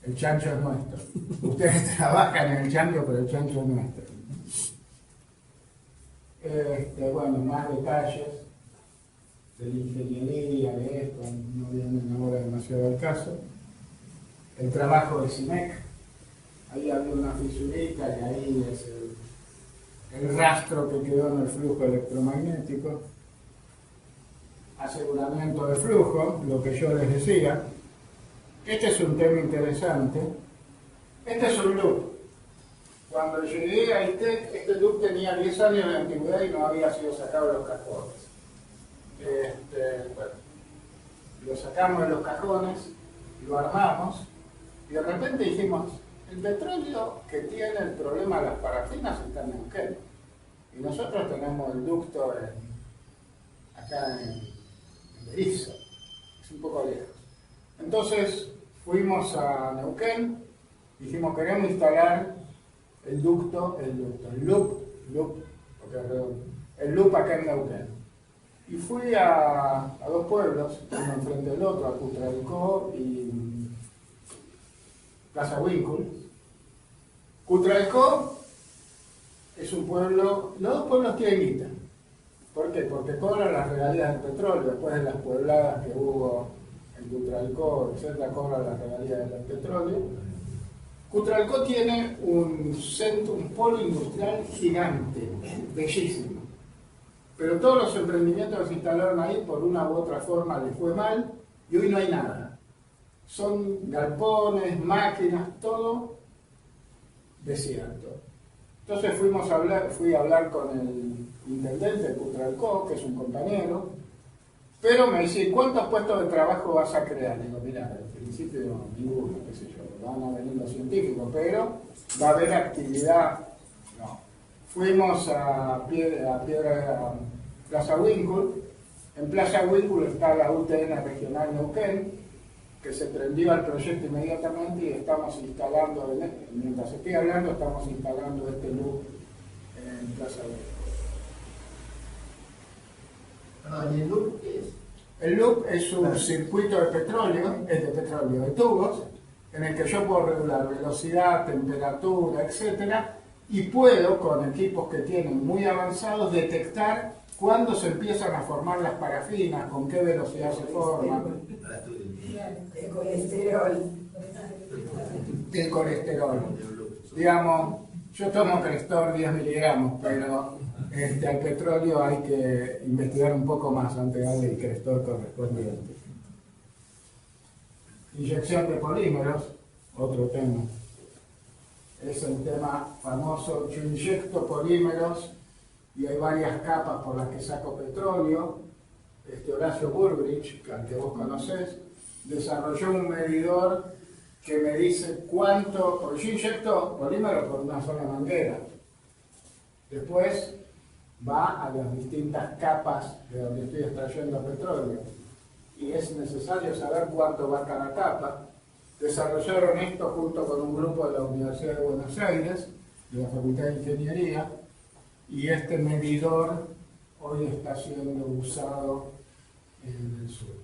el chancho es nuestro. Ustedes trabajan en el chancho, pero el chancho es nuestro. Bueno, más detalles de la ingeniería, de esto, no vienen ahora demasiado al caso. El trabajo de CIMEC, ahí había una fisurita y ahí es el rastro que quedó en el flujo electromagnético. Aseguramiento de flujo, lo que yo les decía. Este es un tema interesante. Este es un loop. Cuando llegué a ITEC, este loop tenía 10 años de antigüedad y no había sido sacado de los cajones. Bueno, lo sacamos de los cajones, lo armamos y de repente dijimos, el petróleo que tiene el problema de las parafinas está en Neuquén. Y nosotros tenemos el ducto acá en Berizo, es un poco lejos. Entonces fuimos a Neuquén, dijimos queremos instalar el loop acá en Neuquén. Y fui a dos pueblos, uno enfrente del otro, a Cutralcó y Plaza Winkle. Cutralcó es un pueblo, los dos pueblos tienen guita. ¿Por qué? Porque cobran las regalías del petróleo, después de las puebladas que hubo en Cutralcó, etc., cobran las regalías del petróleo. Cutralcó tiene un centro, un polo industrial gigante, bellísimo. Pero todos los emprendimientos que se instalaron ahí, por una u otra forma, les fue mal y hoy no hay nada. Son galpones, máquinas, todo desierto. Entonces fui a hablar con el intendente de Cutralcó, que es un compañero, pero me dice, ¿cuántos puestos de trabajo vas a crear? Digo, mira, al principio ninguno, qué sé yo, van a venir los científicos, pero va a haber actividad. No. Fuimos a Plaza Winkle. En Plaza Winkle está la UTN Regional Neuquén, que se prendió al proyecto inmediatamente y estamos instalando, mientras estoy hablando, estamos instalando este loop en Plaza Winkle. ¿Y el loop qué es? El loop es un circuito de petróleo, de tubos, en el que yo puedo regular velocidad, temperatura, etcétera, y puedo, con equipos que tienen muy avanzados, detectar cuándo se empiezan a formar las parafinas, con qué velocidad se forman. El colesterol. El colesterol. Digamos, yo tomo Crestor 10 miligramos, pero al petróleo hay que investigar un poco más antes de darle el Crestor correspondiente. Inyección de polímeros, otro tema. Es el tema famoso, yo inyecto polímeros y hay varias capas por las que saco petróleo. Horacio Burbridge, al que vos conocés, desarrolló un medidor que me dice cuánto, porque yo inyecto polímero por una sola manguera. Después va a las distintas capas de donde estoy extrayendo petróleo y es necesario saber cuánto va cada capa. Desarrollaron esto junto con un grupo de la Universidad de Buenos Aires, de la Facultad de Ingeniería, y este medidor hoy está siendo usado en el sur.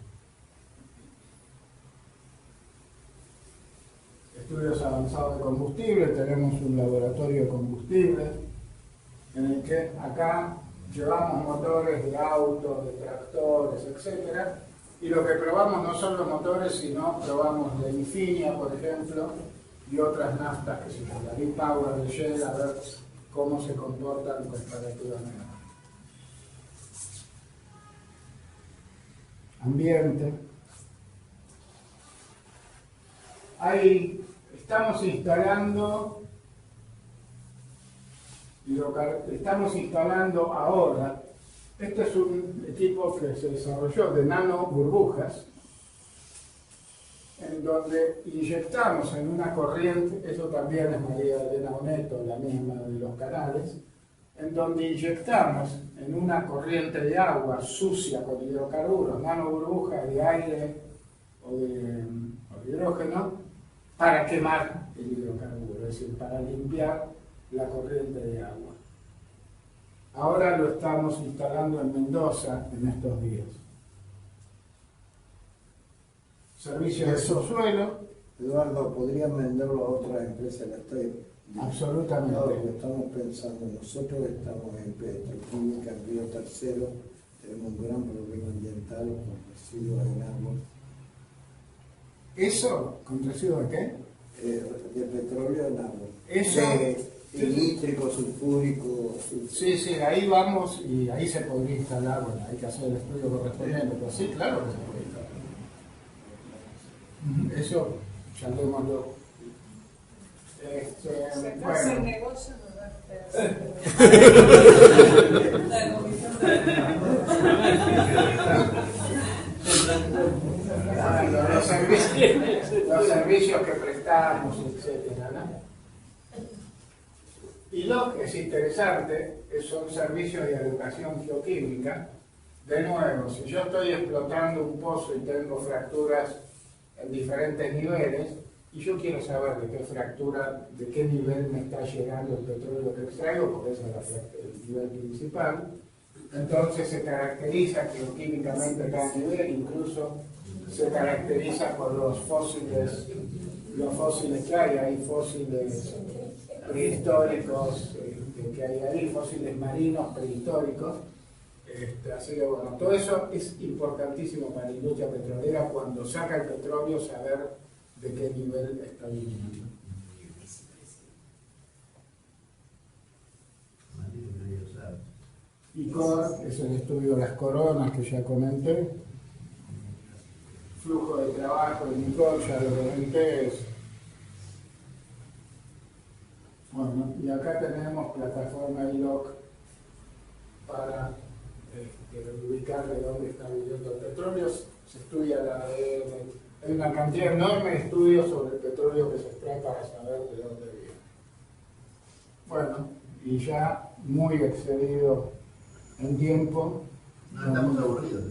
Estudios avanzados de combustible, tenemos un laboratorio de combustible, en el que acá llevamos motores de autos, de tractores, etc. Y lo que probamos no son los motores, sino probamos de Infinia, por ejemplo, y otras naftas, que se llama la V-Power de Shell, a ver cómo se comportan comparativamente. Ambiente. Ahí estamos instalando ahora. Este es un equipo que se desarrolló de nano burbujas, en donde inyectamos en una corriente, eso también es María Elena Oneto, la misma de los canales, en donde inyectamos en una corriente de agua sucia con hidrocarburos, nanoburbujas de aire o de hidrógeno, para quemar el hidrocarburo, es decir, para limpiar la corriente de agua. Ahora lo estamos instalando en Mendoza en estos días. servicios de subsuelo. Eduardo, ¿podrían venderlo a otra empresa? La estoy... Absolutamente. No, lo que estamos pensando, nosotros estamos en petroquímica, en Río Tercero, tenemos un gran problema ambiental con residuos en agua. ¿Eso? ¿Con residuos de qué? De petróleo en agua. Eso... De nítrico, sulfúrico. Sí, sí, ahí vamos y ahí se podría instalar, bueno, hay que hacer el estudio correspondiente, pero sí, claro que se puede instalar. Eso, charlémoslo. Se hace el negocio, no va a hacer. Los servicios que prestamos, etcétera, ¿no? Y lo que es interesante son servicios de educación geoquímica. De nuevo, si yo estoy explotando un pozo y tengo fracturas en diferentes niveles, y yo quiero saber de qué fractura, de qué nivel me está llegando el petróleo que extraigo, porque ese es el nivel principal, entonces se caracteriza geoquímicamente cada nivel, incluso se caracteriza por los fósiles que hay fósiles prehistóricos que hay ahí, fósiles marinos prehistóricos. Así que bueno, todo eso es importantísimo para la industria petrolera cuando saca el petróleo, saber de qué nivel está viniendo. ICOR es el estudio de las coronas que ya comenté. Flujo de trabajo de ICOR, ya lo comenté. Bueno, y acá tenemos plataforma ILOC para ubicar de dónde está viniendo el petróleo. Se estudia el ADN. Hay una cantidad enorme de estudios sobre el petróleo que se extrae para saber de dónde viene. Bueno, y ya muy excedido en tiempo. No estamos aburridos.